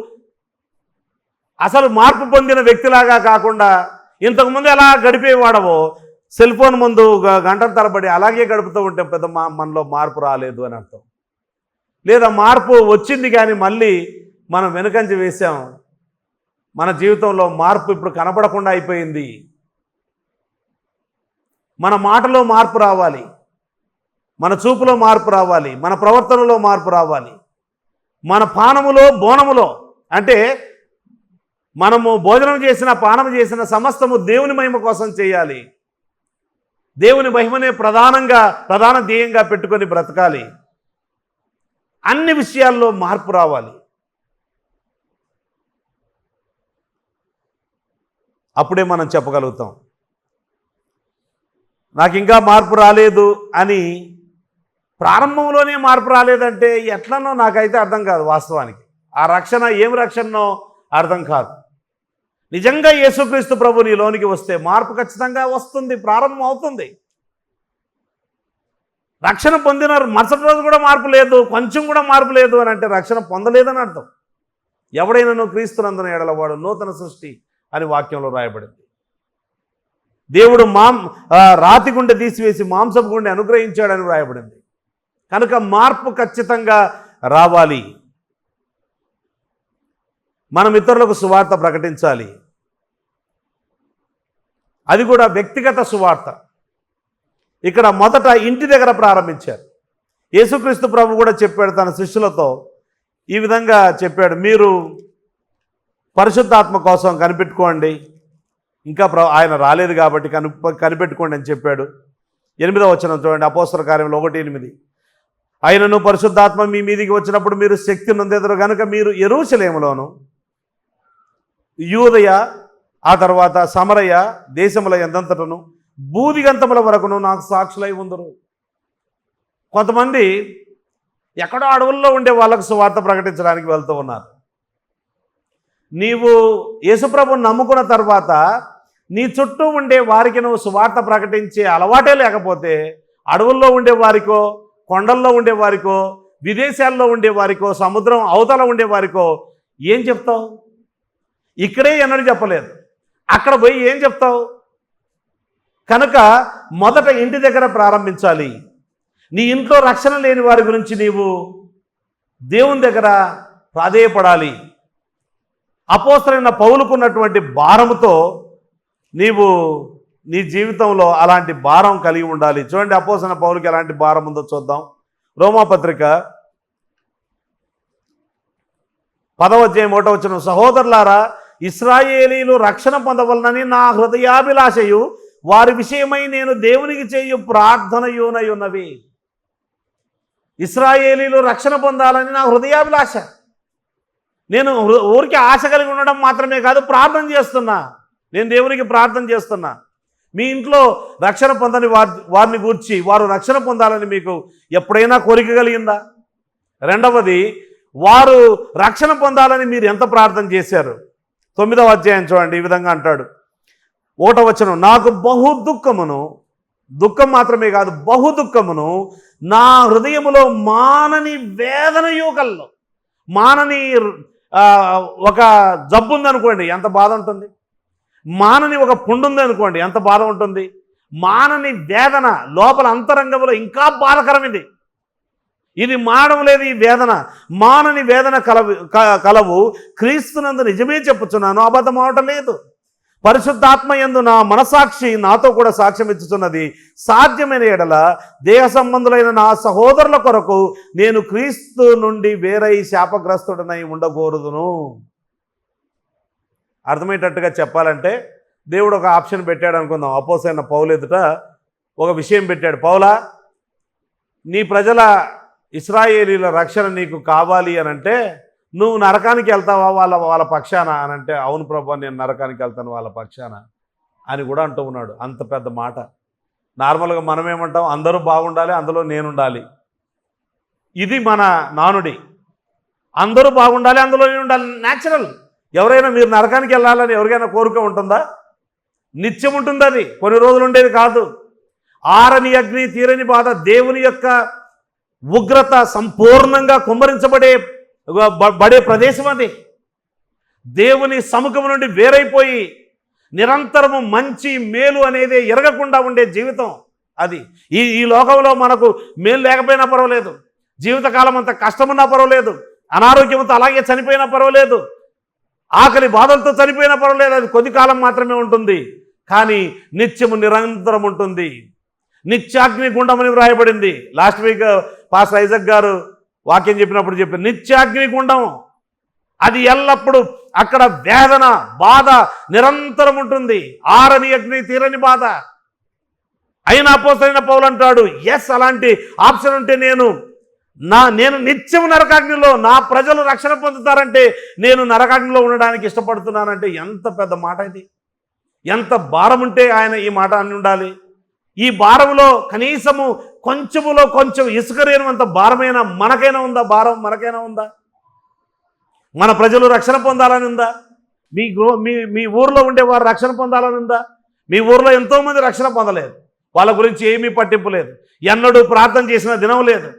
అసలు మార్పు పొందిన వ్యక్తిలాగా కాకుండా ఇంతకుముందు ఎలా గడిపేవాడవో సెల్ ఫోన్ ముందు గంటల తరబడి అలాగే గడుపుతూ ఉంటే పెద్ద మనలో మార్పు రాలేదు అని అర్థం. లేదా మార్పు వచ్చింది కానీ మళ్ళీ మనం వెనుకంజ వేసాం, మన జీవితంలో మార్పు ఇప్పుడు కనపడకుండా అయిపోయింది. మన మాటలో మార్పు రావాలి, మన చూపులో మార్పు రావాలి, మన ప్రవర్తనలో మార్పు రావాలి, మన పానములో బోనములో, అంటే మనము భోజనం చేసిన పానం చేసిన సమస్తము దేవుని మహిమ కోసం చేయాలి. దేవుని మహిమనే ప్రధాన ధ్యేయంగా పెట్టుకొని బ్రతకాలి. అన్ని విషయాల్లో మార్పు రావాలి. అప్పుడే మనం చెప్పగలుగుతాం. నాకు ఇంకా మార్పు రాలేదు అని, ప్రారంభంలోనే మార్పు రాలేదంటే ఎట్లనో నాకైతే అర్థం కాదు. వాస్తవానికి ఆ రక్షణ ఏం రక్షణనో అర్థం కాదు. నిజంగా యేసుక్రీస్తు ప్రభు నీలోనికి వస్తే మార్పు ఖచ్చితంగా వస్తుంది, ప్రారంభం అవుతుంది. రక్షణ పొందిన మరుసటి రోజు కూడా మార్పు లేదు, కొంచెం కూడా మార్పు లేదు అని అంటే రక్షణ పొందలేదని అర్థం. ఎవడైనా క్రీస్తునందున ఎడల వాడు నూతన సృష్టి అని వాక్యంలో రాయబడింది. దేవుడు రాతి గుండె తీసివేసి మాంసపు గుండె అనుగ్రహించాడని రాయబడింది. కనుక మార్పు ఖచ్చితంగా రావాలి. మనం ఇతరులకు సువార్త ప్రకటించాలి. అది కూడా వ్యక్తిగత సువార్త. ఇక్కడ మొదట ఇంటి దగ్గర ప్రారంభించారు. యేసుక్రీస్తు ప్రభు కూడా చెప్పాడు తన శిష్యులతో, ఈ విధంగా చెప్పాడు, మీరు పరిశుద్ధాత్మ కోసం కనిపెట్టుకోండి, ఇంకా ఆయన రాలేదు కాబట్టి కనిపెట్టుకోండి అని చెప్పాడు. 8వ వచనం చూడండి, అపోస్తల కార్యములు 1:8. ఆయనను పరిశుద్ధాత్మ మీ మీదికి వచ్చినప్పుడు మీరు శక్తి నొందెదరు కనుక మీరు యెరూషలేములోను యూదయ ఆ తర్వాత సమరయ దేశముల ఎందంతటను బూదిగంతముల వరకును నాకు సాక్షులై ఉందరు. కొంతమంది ఎక్కడో అడవుల్లో ఉండే వాళ్ళకు సువార్త ప్రకటించడానికి వెళ్తూ ఉన్నారు. నీవు యేసుప్రభుని నమ్ముకున్న తర్వాత నీ చుట్టూ ఉండే వారికి నువ్వు సువార్త ప్రకటించే అలవాటే లేకపోతే అడవుల్లో ఉండే వారికో, కొండల్లో ఉండే వారికో, విదేశాల్లో ఉండే వారికో, సముద్రం అవతల ఉండే వారికో ఏం చెప్తావు? ఇక్కడే ఎన్నడూ చెప్పలేదు, అక్కడ పోయి ఏం చెప్తావు? కనుక మొదట ఇంటి దగ్గర ప్రారంభించాలి. నీ ఇంట్లో రక్షణ లేని వారి గురించి నీవు దేవుని దగ్గర ప్రాధేయపడాలి. అపోస్తలుడైన పౌలుకున్నటువంటి భారముతో నీవు నీ జీవితంలో అలాంటి భారం కలిగి ఉండాలి. చూడండి అపోస్తలుడైన పౌలుకి ఎలాంటి భారం ఉందో చూద్దాం. రోమాపత్రిక 10వ అధ్యాయం 1వ వచనం, సహోదరులారా, ఇశ్రాయేలీలు రక్షణ పొందవలనని నా హృదయాభిలాషయు వారి విషయమై నేను దేవునికి చేయు ప్రార్థనయునై ఉన్నవి. ఇశ్రాయేలీలు రక్షణ పొందాలని నా హృదయాభిలాష. నేను ఊరికి ఆశ కలిగి ఉండడం మాత్రమే కాదు, ప్రార్థన చేస్తున్నా. నేను దేవునికి ప్రార్థన చేస్తున్నా. మీ ఇంట్లో రక్షణ పొందని వారిని గూర్చి వారు రక్షణ పొందాలని మీకు ఎప్పుడైనా కోరిక కలిగిందా? రెండవది, వారు రక్షణ పొందాలని మీరు ఎంత ప్రార్థన చేశారు? 9వ అధ్యాయం చూడండి, ఈ విధంగా అంటాడు. 1వ వచనం, నాకు బహు దుఃఖమును, దుఃఖం మాత్రమే కాదు బహు దుఃఖమును నా హృదయములో మానని వేదనయు కల్లో. మానని ఒక జబ్బు ఉందనుకోండి, ఎంత బాధ ఉంటుంది. మానని ఒక పుండు ఉందనుకోండి, ఎంత బాధ ఉంటుంది. మానని వేదన లోపల అంతరంగంలో ఇంకా బాధకరమైంది. ఇది మానడం లేదు, ఈ వేదన మానని వేదన కలవు. క్రీస్తునందు నిజమే చెప్పుచున్నాను, అబద్ధం అవటం లేదు. పరిశుద్ధాత్మ యందు నా మనసాక్షి నాతో కూడా సాక్ష్యం ఇచ్చుచున్నది. సాధ్యమైన ఎడల దేహ సంబంధులైన నా సహోదరుల కొరకు నేను క్రీస్తు నుండి వేరై శాపగ్రస్తుడనై ఉండకూడదును. అర్థమయ్యేటట్టుగా చెప్పాలంటే దేవుడు ఒక ఆప్షన్ పెట్టాడు అనుకుందాం. అపోస్తలుడైన పౌలు ఎదుట ఒక విషయం పెట్టాడు. పౌలా, నీ ప్రజల ఇశ్రాయేలీల రక్షణ నీకు కావాలి అని అంటే నువ్వు నరకానికి వెళ్తావా వాళ్ళ పక్షాన అని అంటే, అవును ప్రభు, నేను నరకానికి వెళ్తాను వాళ్ళ పక్షాన అని కూడా అంటూ ఉన్నాడు. అంత పెద్ద మాట. నార్మల్గా మనం ఏమంటాం, అందరూ బాగుండాలి, అందులో నేనుండాలి. ఇది మన నానుడి. అందరూ బాగుండాలి, అందులో నేను ఉండాలి, న్యాచురల్. ఎవరైనా మీరు నరకానికి వెళ్ళాలని ఎవరికైనా కోరిక ఉంటుందా? నిత్యం ఉంటుంది. అది కొన్ని రోజులు ఉండేది కాదు. ఆరని అగ్ని తీరని బాధ, దేవుని యొక్క ఉగ్రత సంపూర్ణంగా కుమ్మరించబడే ప్రదేశం అది. దేవుని సముఖం నుండి వేరైపోయి నిరంతరము మంచి మేలు అనేది ఎరగకుండా ఉండే జీవితం అది. ఈ లోకంలో మనకు మేలు లేకపోయినా పర్వాలేదు, జీవితకాలం అంతా కష్టమున్నా పర్వాలేదు, అనారోగ్యంతో అలాగే చనిపోయినా పర్వాలేదు, ఆకలి బాధలతో చనిపోయినా పర్వాలేదు, అది కొద్ది కాలం మాత్రమే ఉంటుంది. కానీ నిత్యము నిరంతరం ఉంటుంది. నిత్యాగ్ని గుండమని వ్రాయబడింది. లాస్ట్ వీక్ పాస్టర్ ఐజక్ గారు వాక్యం చెప్పినప్పుడు చెప్పారు, నిత్యాగ్ని గుండం అది ఎల్లప్పుడూ అక్కడ వేదన బాధ నిరంతరం ఉంటుంది. ఆరని అగ్ని తీరని బాధ. అయినా అపోస్తలుడైన పౌలు అంటాడు, ఎస్ అలాంటి ఆప్షన్ ఉంటే నేను నిత్యం నరకాగ్నిలో, నా ప్రజలు రక్షణ పొందుతారంటే నేను నరకాగ్నిలో ఉండడానికి ఇష్టపడుతున్నానంటే ఎంత పెద్ద మాట ఇది. ఎంత భారం ఉంటే ఆయన ఈ మాట అని ఉండాలి. ఈ భారంలో కనీసము కొంచెములో కొంచెం ఇసుకరేనంత భారమైన మనకైనా ఉందా? భారం మనకైనా ఉందా? మన ప్రజలు రక్షణ పొందాలని ఉందా? మీ ఊర్లో ఉండేవారు రక్షణ పొందాలని ఉందా? మీ ఊర్లో ఎంతోమంది రక్షణ పొందలేదు, వాళ్ళ గురించి ఏమీ పట్టింపు లేదు, ఎన్నడూ ప్రార్థన చేసిన దినం లేదు.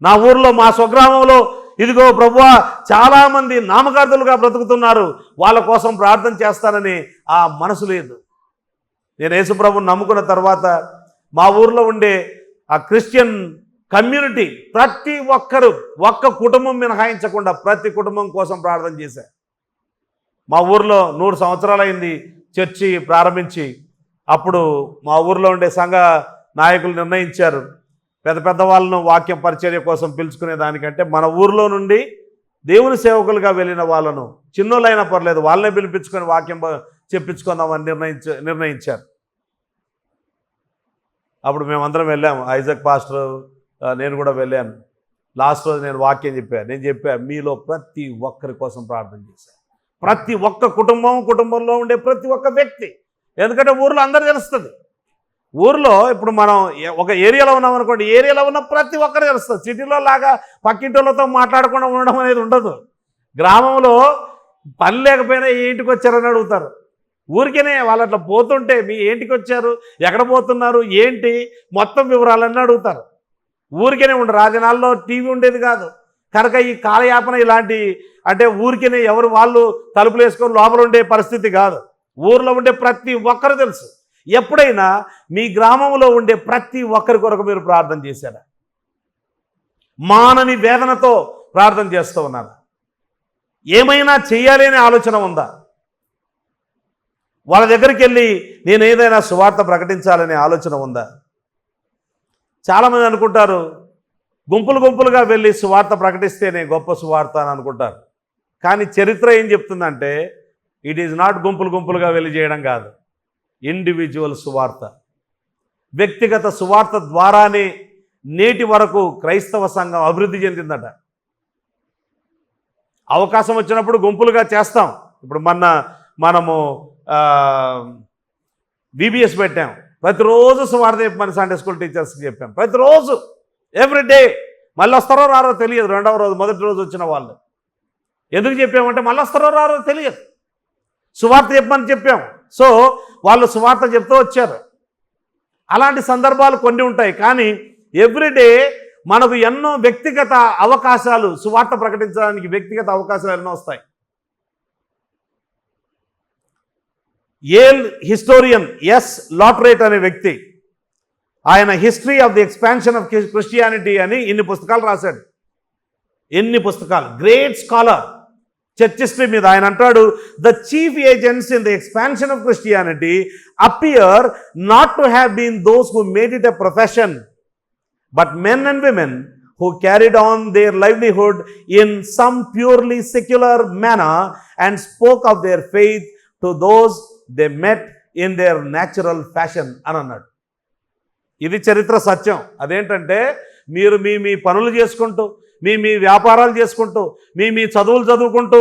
నా ఊర్లో మా స్వగ్రామంలో ఇదిగో ప్రభువా చాలామంది నామకార్థులుగా బ్రతుకుతున్నారు, వాళ్ళ కోసం ప్రార్థన చేస్తానని ఆ మనసు లేదు. నేను యేసుప్రభుని నమ్ముకున్న తర్వాత మా ఊర్లో ఉండే ఆ క్రిస్టియన్ కమ్యూనిటీ ప్రతి ఒక్కరు, ఒక్క కుటుంబం మినహాయించకుండా ప్రతి కుటుంబం కోసం ప్రార్థన చేశారు. మా ఊర్లో 100 సంవత్సరాలు అయింది చర్చి ప్రారంభించి. అప్పుడు మా ఊర్లో ఉండే సంఘ నాయకులు నిర్ణయించారు, పెద్ద పెద్ద వాళ్ళను వాక్యం పరిచర్య కోసం పిలుచుకునే దానికంటే మన ఊర్లో నుండి దేవుని సేవకులుగా వెళ్ళిన వాళ్ళను, చిన్నోళ్ళైనా పర్లేదు, వాళ్ళనే పిలిపించుకొని వాక్యం చెప్పించుకుందామని నిర్ణయించారు. అప్పుడు మేమందరం వెళ్ళాము, ఐజక్ పాస్టర్ నేను కూడా వెళ్ళాను. లాస్ట్ రోజు నేను వాక్యం చెప్పాను, మీలో ప్రతి ఒక్కరి కోసం ప్రార్థన చేశాను. ప్రతి ఒక్క కుటుంబంలో ఉండే ప్రతి ఒక్క వ్యక్తి. ఎందుకంటే ఊర్లో అందరూ తెలుస్తుంది. ఊర్లో ఇప్పుడు మనం ఒక ఏరియాలో ఉన్నామనుకోండి, ఏరియాలో ఉన్న ప్రతి ఒక్కరు తెలుస్తుంది. సిటీలో లాగా పక్కింటితో మాట్లాడకుండా ఉండడం అనేది ఉండదు. గ్రామంలో పని లేకపోయినా ఏ ఇంటికి వచ్చారని అడుగుతారు. ఊరికేనే వాళ్ళు అట్లా పోతుంటే మీ ఏంటికి వచ్చారు, ఎక్కడ పోతున్నారు, ఏంటి మొత్తం వివరాలన్నీ అడుగుతారు. ఊరికేనే ఉండరు. ఆ దినాల్లో టీవీ ఉండేది కాదు కనుక ఈ కాలయాపన ఇలాంటి అంటే ఊరికేనే ఎవరు వాళ్ళు తలుపులు వేసుకొని లోపల ఉండే పరిస్థితి కాదు. ఊర్లో ఉండే ప్రతి ఒక్కరు తెలుసు. ఎప్పుడైనా మీ గ్రామంలో ఉండే ప్రతి ఒక్కరి కొరకు మీరు ప్రార్థన చేశారా? మానని వేదనతో ప్రార్థన చేస్తూ ఉన్నారు. ఏమైనా చేయాలి అనే ఆలోచన ఉందా? వాళ్ళ దగ్గరికి వెళ్ళి నేను ఏదైనా సువార్త ప్రకటించాలనే ఆలోచన ఉందా? చాలామంది అనుకుంటారు గుంపులుగా వెళ్ళి సువార్త ప్రకటిస్తేనే గొప్ప సువార్త అని అనుకుంటారు. కానీ చరిత్ర ఏం చెప్తుందంటే ఇట్ ఈజ్ నాట్ గుంపులుగా వెళ్ళి చేయడం కాదు, ఇండివిజువల్ సువార్త, వ్యక్తిగత సువార్త ద్వారానే నేటి వరకు క్రైస్తవ సంఘం అభివృద్ధి చెందిందట. అవకాశం వచ్చినప్పుడు గుంపులుగా చేస్తాం. ఇప్పుడు మనము బీబీఎస్ పెట్టాం, ప్రతిరోజు సువార్త చెప్పమని సండే స్కూల్ టీచర్స్కి చెప్పాం. ప్రతిరోజు ఎవ్రీడే. మళ్ళీ వస్తారో రారో తెలియదు. రెండవ రోజు మొదటి రోజు వచ్చిన వాళ్ళు ఎందుకు చెప్పామంటే మళ్ళీ వస్తారో రారో తెలియదు, సువార్త చెప్పమని చెప్పాం. సో వాళ్ళు సువార్త చెప్తూ వచ్చారు. అలాంటి సందర్భాలు కొన్ని ఉంటాయి. కానీ ఎవ్రీడే మనకు ఎన్నో వ్యక్తిగత అవకాశాలు, సువార్త ప్రకటించడానికి వ్యక్తిగత అవకాశాలు ఎన్నో వస్తాయి. యేల్ హిస్టోరియన్ ఎస్ లాటరేట్ అనే వ్యక్తి, ఆయన history of the expansion of Christianity అని ఇన్ని పుస్తకాలు రాశాడు. ఎన్ని పుస్తకాలు. గ్రేట్ స్కాలర్ చర్చ్ హిస్టరీ మీద. ఆయన అంటాడు, the chief agents in the expansion of Christianity appear not to have been those who made it a profession but men and women who carried on their livelihood in some purely secular manner and spoke of their faith to those they met in their natural fashion అని అన్నాడు. ఇది చరిత్ర సత్యం. అదేంటంటే మీరు మీ పనులు చేసుకుంటూ, మీ వ్యాపారాలు చేసుకుంటూ, మీ చదువులు చదువుకుంటూ,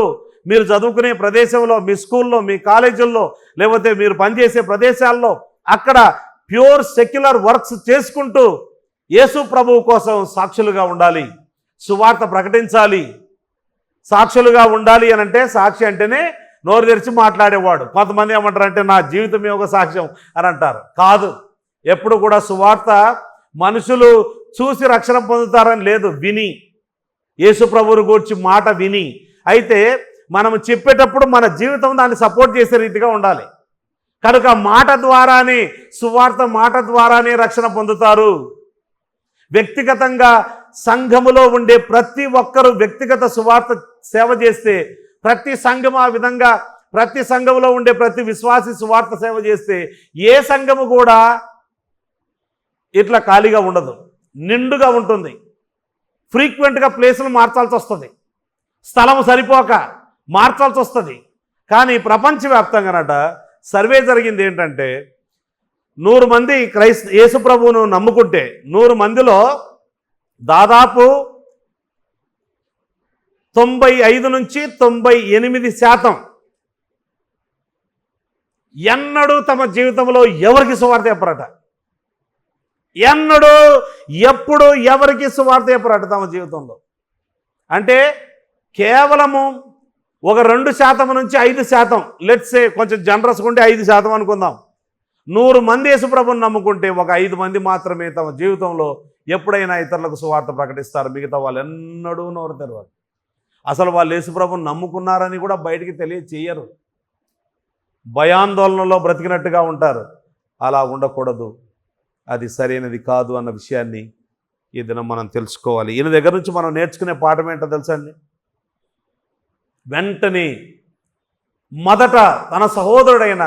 మీరు చదువుకునే ప్రదేశంలో, మీ స్కూల్లో, మీ కాలేజీల్లో, లేకపోతే మీరు పనిచేసే ప్రదేశాల్లో అక్కడ ప్యూర్ సెక్యులర్ వర్క్స్ చేసుకుంటూ యేసు ప్రభువు కోసం సాక్షులుగా ఉండాలి, సువార్త ప్రకటించాలి. సాక్షులుగా ఉండాలి అని అంటే, సాక్షి అంటేనే నోరు తెరిచి మాట్లాడేవాడు. కొంతమంది ఏమంటారంటే నా జీవితమే ఒక సాక్ష్యం అని అంటారు. కాదు, ఎప్పుడు కూడా సువార్త మనుషులు చూసి రక్షణ పొందుతారని లేదు, విని, యేసు ప్రభువుని గూర్చి మాట విని. అయితే మనం చెప్పేటప్పుడు మన జీవితం దాన్ని సపోర్ట్ చేసే రీతిగా ఉండాలి. కనుక మాట ద్వారానే, సువార్త మాట ద్వారానే రక్షణ పొందుతారు. వ్యక్తిగతంగా సంఘములో ఉండే ప్రతి ఒక్కరూ వ్యక్తిగత సువార్త సేవ చేస్తే, ప్రతి సంఘం ఆ విధంగా, ప్రతి సంఘములో ఉండే ప్రతి విశ్వాసి సువార్త సేవ చేస్తే ఏ సంఘము కూడా ఇట్లా ఖాళీగా ఉండదు, నిండుగా ఉంటుంది. ఫ్రీక్వెంట్గా ప్లేసులు మార్చాల్సి వస్తుంది, స్థలం సరిపోక మార్చాల్సి వస్తుంది. కానీ ప్రపంచవ్యాప్తంగానట సర్వే జరిగింది ఏంటంటే, 100 మంది యేసు ప్రభువును నమ్ముకుంటే 100 మందిలో దాదాపు 95 నుంచి 98% ఎన్నడూ తమ జీవితంలో ఎవరికి సువార్త చెప్పరట. ఎన్నడూ ఎప్పుడు ఎవరికి సువార్త చెప్పరట తమ జీవితంలో. అంటే కేవలము ఒక 2% నుంచి 5%, లెట్స్ సే కొంచెం జనరస్గా ఉంటే 5% అనుకుందాం. 100 మంది యేసుప్రభుని నమ్ముకుంటే ఒక 5 మంది మాత్రమే తమ జీవితంలో ఎప్పుడైనా ఇతరులకు సువార్త ప్రకటిస్తారు. మిగతా వాళ్ళు ఎన్నడూ నోరు తెరవరు. అసలు వాళ్ళు యేసుప్రభుని నమ్ముకున్నారని కూడా బయటికి తెలియచేయరు. భయాందోళనలో బ్రతికినట్టుగా ఉంటారు. అలా ఉండకూడదు, అది సరైనది కాదు అన్న విషయాన్ని ఈ దినం మనం తెలుసుకోవాలి. ఈయన దగ్గర నుంచి మనం నేర్చుకునే పాఠం ఏంటో తెలుసా అండి? వెంటనే మొదట తన సహోదరుడైన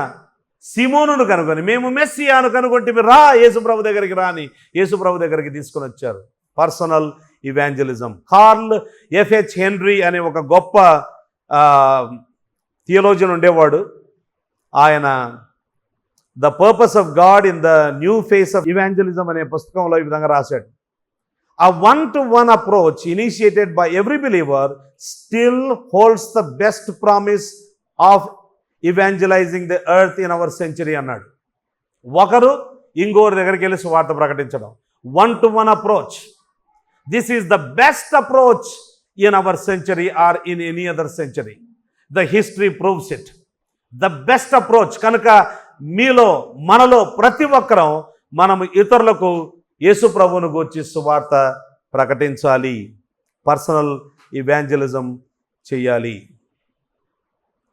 సిమోనును కనుగొని, మేము మెస్సియాను కనుగొంటే మీరు రా యేసుప్రభు దగ్గరికి రాని యేసుప్రభు దగ్గరికి తీసుకొని వచ్చారు. Personal evangelism. Carl F H Henry అనే ఒక గొప్ప థియోలోజియన్ ఉండేవాడు. ఆయన the purpose of God in the new face of evangelism అనే పుస్తకంలో ఈ విధంగా రాశాడు. A one-to-one approach initiated by every believer still holds the best promise of evangelizing the earth in our century అన్నాడు. ఒకరు ఇంకోరి దగ్గరికి వెళ్ళి సువార్త ప్రకటించడం, one-to-one approach. This is the best approach in our century or in any other century. The history proves it. The best approach. కనుక మీలో మనలో ప్రతి ఒక్కరం మనము ఇతరులకు యేసు ప్రభువును గూర్చి సువార్త ప్రకటించాలి, పర్సనల్ ఇవాంజలిజం చేయాలి.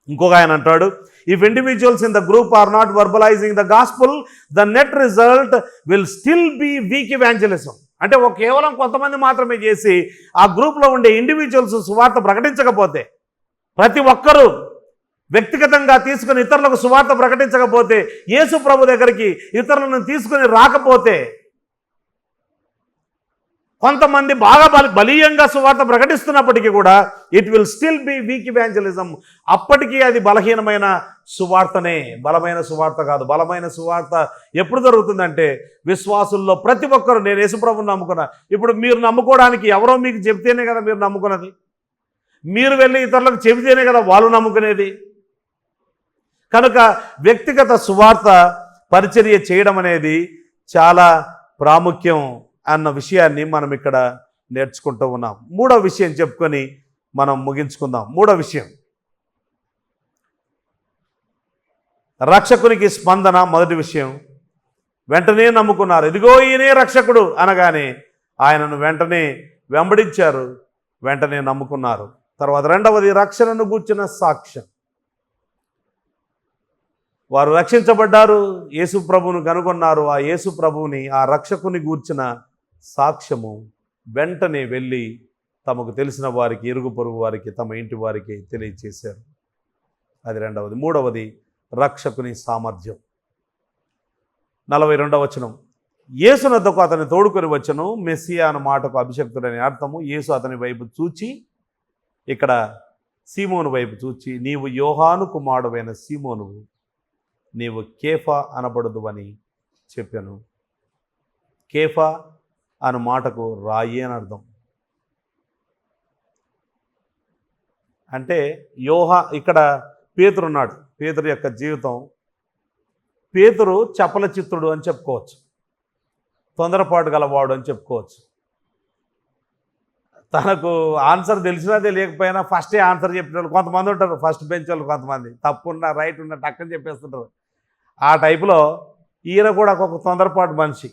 ఇంకొక ఆయన అంటాడు, if individuals in the group are not verbalising the gospel, the net result will still be weak evangelism. అంటే కేవలం కొంతమంది మాత్రమే చేసి ఆ గ్రూప్లో ఉండే ఇండివిజువల్స్ సువార్త ప్రకటించకపోతే, ప్రతి ఒక్కరూ వ్యక్తిగతంగా తీసుకుని ఇతరులకు సువార్త ప్రకటించకపోతే, యేసు ప్రభు దగ్గరికి ఇతరులను తీసుకుని రాకపోతే, కొంతమంది బాగా బలీయంగా సువార్త ప్రకటిస్తున్నప్పటికీ కూడా it will still be weak evangelism. అప్పటికీ అది బలహీనమైన సువార్తనే, బలమైన సువార్త కాదు. బలమైన సువార్త ఎప్పుడు జరుగుతుందంటే, విశ్వాసుల్లో ప్రతి ఒక్కరు నేను యేసుప్రభుని నమ్ముకున్నా. ఇప్పుడు మీరు నమ్ముకోవడానికి ఎవరో మీకు చెబితేనే కదా మీరు నమ్ముకున్నది. మీరు వెళ్ళి ఇతరులకు చెబితేనే కదా వాళ్ళు నమ్ముకునేది. కనుక వ్యక్తిగత సువార్త పరిచర్య చేయడం అనేది చాలా ప్రాముఖ్యం అన్న విషయాన్ని మనం ఇక్కడ నేర్చుకుంటూ ఉన్నాం. మూడో విషయం చెప్పుకొని మనం ముగించుకుందాం. మూడో విషయం, రక్షకునికి స్పందన. మొదటి విషయం, వెంటనే నమ్ముకున్నారు. ఇదిగో ఈయనే రక్షకుడు అనగానే ఆయనను వెంటనే వెంబడించారు, వెంటనే నమ్ముకున్నారు. తర్వాత రెండవది, రక్షణను గూర్చిన సాక్ష్యం. వారు రక్షించబడ్డారు, యేసు ప్రభువును కనుగొన్నారు. ఆ యేసు ప్రభువుని, ఆ రక్షకుని గూర్చిన సాక్ష్యము వెంటనే వెళ్ళి తమకు తెలిసిన వారికి, ఇరుగు పొరుగు వారికి, తమ ఇంటి వారికి తెలియచేశారు. అది రెండవది. మూడవది, రక్షకుని సామర్థ్యం. 42వ వచనం, యేసునద్దకు అతన్ని తోడుకొని వచ్చను. మెస్సియా అన్న మాటకు అభిషక్తుడని అర్థము. యేసు అతని వైపు చూచి, ఇక్కడ సీమోను వైపు చూచి, నీవు యోహాను కుమారుడైన సీమోనువు, నీవు కేఫా అనబడదు అని చెప్పాను. కేఫా అన్న మాటకు రాయి అని అర్థం. అంటే ఇక్కడ పేతురున్నాడు. పేతురు యొక్క జీవితం, పేతురు చపల చిత్తుడు అని చెప్పుకోవచ్చు, తొందరపాటు గలవాడు అని చెప్పుకోవచ్చు. తనకు ఆన్సర్ తెలిసినా తెలియకపోయినా ఫస్టే ఆన్సర్ చెప్పిన కొంతమంది ఉంటారు. ఫస్ట్ బెంచ్ వాళ్ళు కొంతమంది తప్పున్నా రైట్ ఉన్న టక్కని చెప్పేస్తుంటారు. ఆ టైపులో ఈయన కూడా ఒక తొందరపాటు మనిషి.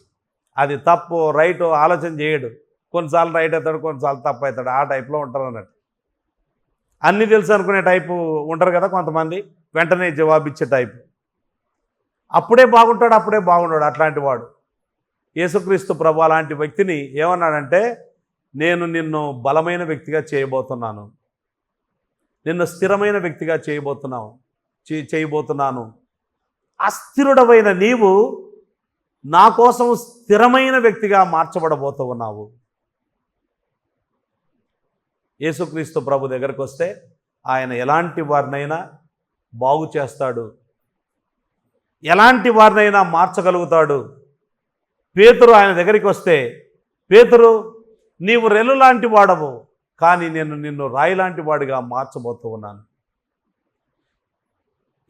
అది తప్పు రైట్ ఆలోచన చేయడు. కొన్నిసార్లు రైట్ అవుతాడు, కొన్నిసార్లు తప్పు అవుతాడు. ఆ టైప్లో ఉంటారు అన్నట్టు. అన్నీ తెలుసు అనుకునే టైపు ఉంటారు కదా కొంతమంది, వెంటనే జవాబిచ్చే టైపు. అప్పుడే బాగుంటాడు అట్లాంటి వాడు. యేసుక్రీస్తు ప్రభు అలాంటి వ్యక్తిని ఏమన్నాడంటే, నేను నిన్ను బలమైన వ్యక్తిగా చేయబోతున్నాను, నిన్ను స్థిరమైన వ్యక్తిగా చేయబోతున్నాను. అస్థిరుడమైన నీవు నా కోసం స్థిరమైన వ్యక్తిగా మార్చబడబోతూ ఉన్నావు. యేసుక్రీస్తు ప్రభు దగ్గరకు వస్తే ఆయన ఎలాంటి వారినైనా బాగు చేస్తాడు, ఎలాంటి వారినైనా మార్చగలుగుతాడు. పేతురు ఆయన దగ్గరికి వస్తే, పేతురు నీవు రెల్లు లాంటి వాడవు, కానీ నేను నిన్ను రాయి లాంటి వాడిగా మార్చబోతూ ఉన్నాను.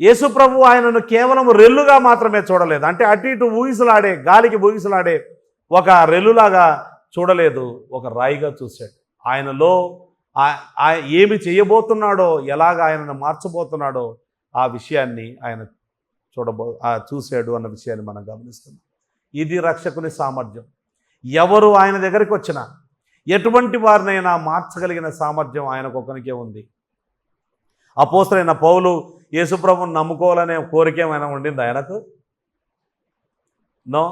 యేసు ప్రభు ఆయనను కేవలం రెల్లుగా మాత్రమే చూడలేదు, అంటే అటు ఇటు ఊగిసలాడే, గాలికి ఊగిసలాడే ఒక రెల్లులాగా చూడలేదు, ఒక రాయిగా చూశాడు. ఆయనలో ఏమి చేయబోతున్నాడో, ఎలాగ ఆయనను మార్చబోతున్నాడో ఆ విషయాన్ని ఆయన చూశాడు అన్న విషయాన్ని మనం గమనిస్తున్నాం. ఇది రక్షకుని సామర్థ్యం. ఎవరు ఆయన దగ్గరికి వచ్చినా ఎటువంటి వారినైనా మార్చగలిగిన సామర్థ్యం ఆయనకొకనికే ఉంది. అపోస్తలుడైన పౌలు యేసుప్రభుని నమ్ముకోవాలనే కోరిక ఏమైనా ఉండింది ఆయనకు? నో.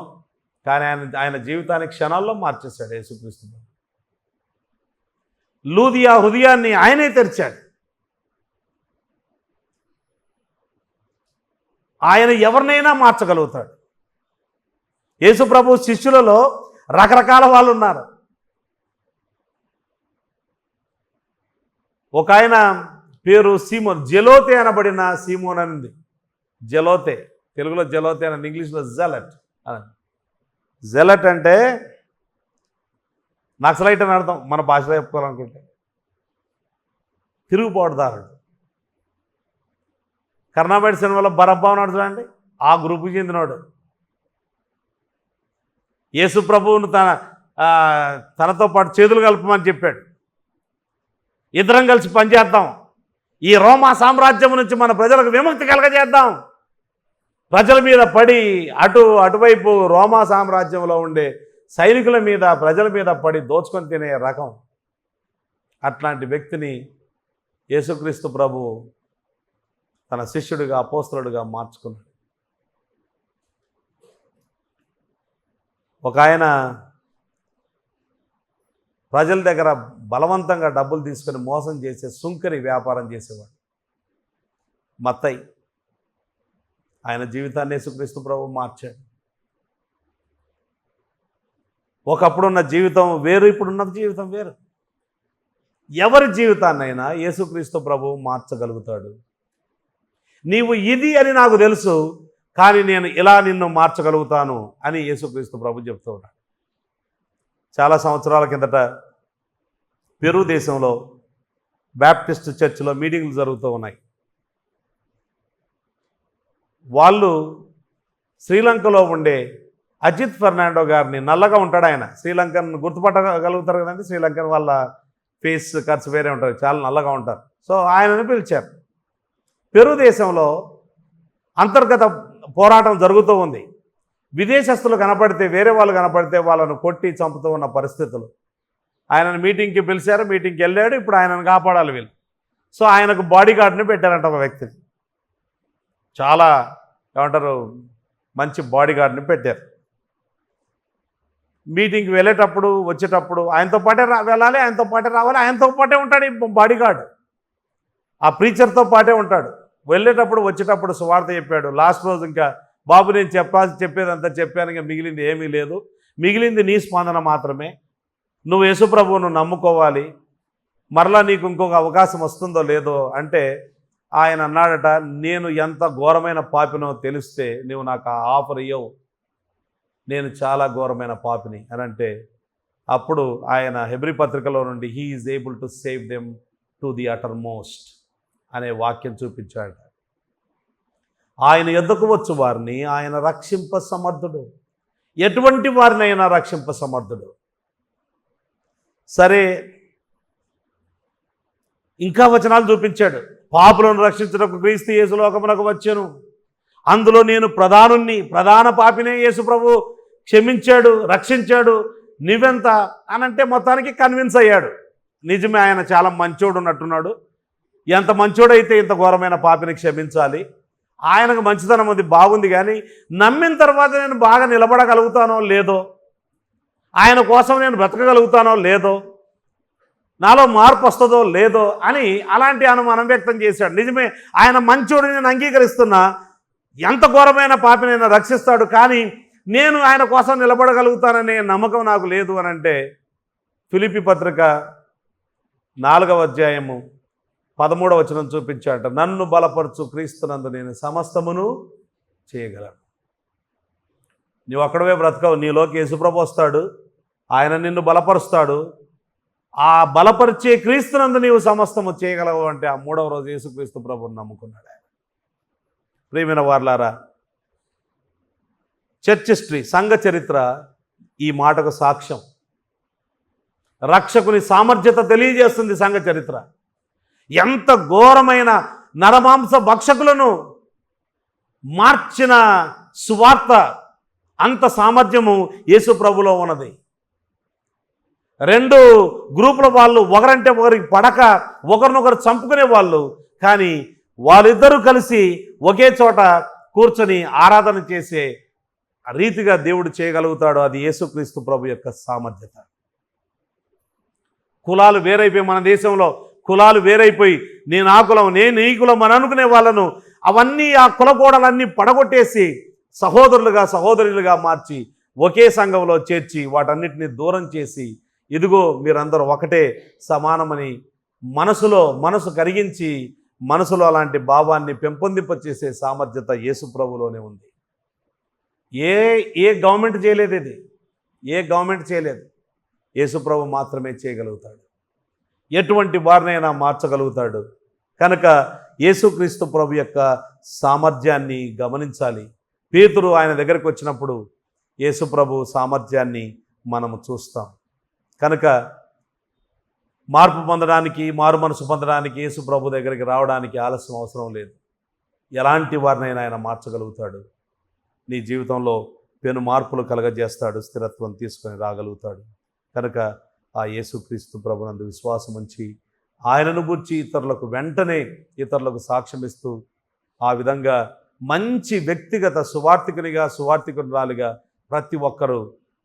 కానీ ఆయన జీవితాన్ని క్షణాల్లో మార్చేశాడు యేసుక్రీస్తు. లూదియా హృదయాన్ని ఆయనే తెరిచాడు. ఆయన ఎవరినైనా మార్చగలుగుతాడు. యేసుప్రభు శిష్యులలో రకరకాల వాళ్ళు ఉన్నారు. ఒక ఆయన పేరు సీమోన్, జెలోతే అనబడిన సీమోన్ అనింది. జెలోతే, తెలుగులో జెలోతే అని, ఇంగ్లీష్లో జెలట్ అని. జెలట్ అంటే నక్సలైట్ అని అర్థం, మన భాషలో చెప్పుకోవాలనుకుంటే. తిరుగుబాటుదారుడు. కర్ణాబేట సినిమాలో బరబ్బా ఉన్నాడు చూడండి, ఆ గ్రూపుకి చెందినవాడు. యేసు ప్రభువును తనతో పాటు చేతులు కలపమని చెప్పాడు. ఇద్దరం కలిసి పనిచేద్దాం, ఈ రోమా సామ్రాజ్యం నుంచి మన ప్రజలకు విముక్తి కలగజేద్దాం. ప్రజల మీద పడి అటువైపు రోమా సామ్రాజ్యంలో ఉండే సైనికుల మీద, ప్రజల మీద పడి దోచుకొని తినే రకం. అట్లాంటి వ్యక్తిని యేసుక్రీస్తు ప్రభు తన శిష్యుడిగా, అపోస్తలుడిగా మార్చుకున్నాడు. ఒక ఆయన ప్రజల దగ్గర బలవంతంగా డబ్బులు తీసుకొని మోసం చేసే సుంకరి వ్యాపారం చేసేవాడు, మత్తయి. ఆయన జీవితాన్ని యేసుక్రీస్తు ప్రభు మార్చాడు. ఒకప్పుడున్న జీవితం వేరు, ఇప్పుడున్న జీవితం వేరు. ఎవరి జీవితాన్నైనా యేసుక్రీస్తు ప్రభు మార్చగలుగుతాడు. నీవు ఇది అని నాకు తెలుసు, కానీ నేను ఇలా నిన్ను మార్చగలుగుతాను అని యేసుక్రీస్తు ప్రభు చెప్తూ ఉన్నాడు. చాలా సంవత్సరాల కిందట పెరు దేశంలో బ్యాప్టిస్ట్ చర్చిలో మీటింగ్లు జరుగుతూ ఉన్నాయి. వాళ్ళు శ్రీలంకలో ఉండే అజిత్ ఫెర్నాండో గారిని, నల్లగా ఉంటాడు ఆయన, శ్రీలంకన్ గుర్తుపట్టగలుగుతారు కదండి, శ్రీలంకన్ వాళ్ళ ఫేస్ కట్స్ వేరే ఉంటారు, చాలా నల్లగా ఉంటారు. సో ఆయనను పిలిచారు. పెరు దేశంలో అంతర్గత పోరాటం జరుగుతూ ఉంది. విదేశస్తులు కనపడితే, వేరే వాళ్ళు కనపడితే వాళ్ళను కొట్టి చంపుతూ ఉన్న పరిస్థితులు. ఆయనను మీటింగ్కి పిలిచారు, మీటింగ్కి వెళ్ళాడు. ఇప్పుడు ఆయనను కాపాడాలి వీళ్ళు. సో ఆయనకు బాడీ గార్డ్ని పెట్టారంట, ఒక వ్యక్తిని, చాలా ఏమంటారు మంచి బాడీ గార్డ్ని పెట్టారు. మీటింగ్కి వెళ్ళేటప్పుడు, వచ్చేటప్పుడు ఆయనతో పాటే వెళ్ళాలి, ఆయనతో పాటే రావాలి, ఆయనతో పాటే ఉంటాడు ఈ బాడీ గార్డ్. ఆ ప్రీచర్తో పాటే ఉంటాడు. వెళ్ళేటప్పుడు వచ్చేటప్పుడు సువార్త చెప్పాడు. లాస్ట్ రోజు ఇంకా, బాబు నేను చెప్పేదంతా చెప్పాను, ఇంకా మిగిలింది ఏమీ లేదు, మిగిలింది నీ స్పందన మాత్రమే. నువ్వు యేసుప్రభువును నమ్ముకోవాలి, మరలా నీకు ఇంకొక అవకాశం వస్తుందో లేదో అంటే ఆయన అన్నాడట, నేను ఎంత ఘోరమైన పాపినో తెలిస్తే నువ్వు నాకు ఆ ఆఫర్ ఇయ్యవు, నేను చాలా ఘోరమైన పాపిని అని అంటే, అప్పుడు ఆయన హెబ్రీ పత్రికలో నుండి he is able to save them to the utter most అనే వాక్యం చూపించాడు. ఆయన యొద్దకు వచ్చు వారిని ఆయన రక్షింప సమర్థుడు, ఎటువంటి వారినైనా రక్షింప సమర్థుడు. సరే, ఇంకా వచనాలు చూపించాడు. పాపులను రక్షించుటకు క్రీస్తు యేసు లోకమునకు వచ్చెను, అందులో నేను ప్రధాన పాపినే యేసు ప్రభు క్షమించాడు, రక్షించాడు, నువ్వెంత అనంటే మొత్తానికి కన్విన్స్ అయ్యాడు. నిజమే, ఆయన చాలా మంచోడు ఉన్నట్టున్నాడు. ఎంత మంచోడైతే ఇంత ఘోరమైన పాపిని క్షమించాలి, ఆయనకు మంచితనం ఉంది, బాగుంది, కానీ నమ్మిన తర్వాత నేను బాగా నిలబడగలుగుతానో లేదో, ఆయన కోసం నేను బ్రతకగలుగుతానో లేదో, నాలో మార్పు వస్తుందో లేదో అని అలాంటి అనుమానం వ్యక్తం చేశాడు. నిజమే, ఆయన మంచోడు, నేను అంగీకరిస్తున్నా, ఎంత ఘోరమైన పాపినైనా రక్షిస్తాడు, కానీ నేను ఆయన కోసం నిలబడగలుగుతాననే నమ్మకం నాకు లేదు అని అంటే ఫిలిప్పీ పత్రిక 4వ అధ్యాయము 13వ వచనం చూపించాట. నన్ను బలపరచు క్రీస్తునందు నేను సమస్తమును చేయగలను. నీవు అక్కడవే బ్రతకవు, నీలోకి యేసుప్రభు వస్తాడు, ఆయన నిన్ను బలపరుస్తాడు. ఆ బలపరిచే క్రీస్తునందు నీవు సమస్తము చేయగలవు అంటే ఆ 3వ రోజు యేసుక్రీస్తు ప్రభువుని నమ్ముకున్నాడు ఆయన. ప్రియమైన వారలారా, చర్చ్ హిస్టరీ, సంఘ చరిత్ర ఈ మాటకు సాక్ష్యం. రక్షకుని సామర్థ్యత తెలియజేస్తుంది సంఘ చరిత్ర. ఎంత ఘోరమైన నరమాంస భక్షకులను మార్చిన సువార్త, అంత సామర్థ్యము యేసు ప్రభులో ఉన్నది. 2 గ్రూపుల వాళ్ళు ఒకరంటే ఒకరికి పడక ఒకరినొకరు చంపుకునే వాళ్ళు, కానీ వాళ్ళిద్దరూ కలిసి ఒకే చోట కూర్చొని ఆరాధన చేసే రీతిగా దేవుడు చేయగలుగుతాడు. అది యేసుక్రీస్తు ప్రభు యొక్క సామర్థ్యత. కులాలు వేరైపోయి, మన దేశంలో కులాలు వేరైపోయి, నేను ఆ కులం, నేను ఈ కులం అని అనుకునే వాళ్ళను అవన్నీ, ఆ కులగోడలన్నీ పడగొట్టేసి సహోదరులుగా సహోదరులుగా మార్చి ఒకే సంఘంలో చేర్చి వాటన్నిటిని దూరం చేసి, ఇదిగో మీరందరూ ఒకటే సమానమని మనసు కరిగించి మనసులో అలాంటి భావాన్ని పెంపొందింపచేసే సామర్థ్యత యేసు ప్రభులోనే ఉంది. ఏ గవర్నమెంట్ చేయలేదు, ఇది ఏ గవర్నమెంట్ చేయలేదు. యేసు ప్రభు మాత్రమే చేయగలుగుతాడు, ఎటువంటి వారినైనా మార్చగలుగుతాడు. కనుక యేసుక్రీస్తు ప్రభు యొక్క సామర్థ్యాన్ని గమనించాలి. పేతురు ఆయన దగ్గరికి వచ్చినప్పుడు యేసు ప్రభు సామర్థ్యాన్ని మనము చూస్తాం. కనుక మార్పు పొందడానికి, మారు మనసు పొందడానికి యేసు ప్రభు దగ్గరికి రావడానికి ఆలస్యం అవసరం లేదు. ఎలాంటి వారినైనా ఆయన మార్చగలుగుతాడు. నీ జీవితంలో పెను మార్పులు కలగజేస్తాడు, స్థిరత్వం తీసుకొని రాగలుగుతాడు. కనుక ఆ యేసుక్రీస్తు ప్రభునందు విశ్వాసం ఉంచి ఆయనను గురించి వెంటనే ఇతరులకు సాక్ష్యం ఇస్తూ ఆ విధంగా మంచి వ్యక్తిగత సువార్థికురాలిగా ప్రతి ఒక్కరూ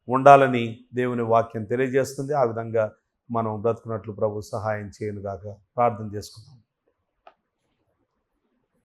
ఉండాలని దేవుని వాక్యం తెలియజేస్తుంది. ఆ విధంగా మనం బ్రతుకున్నట్లు ప్రభు సహాయం చేయనుగాక ప్రార్థన చేసుకుందాం.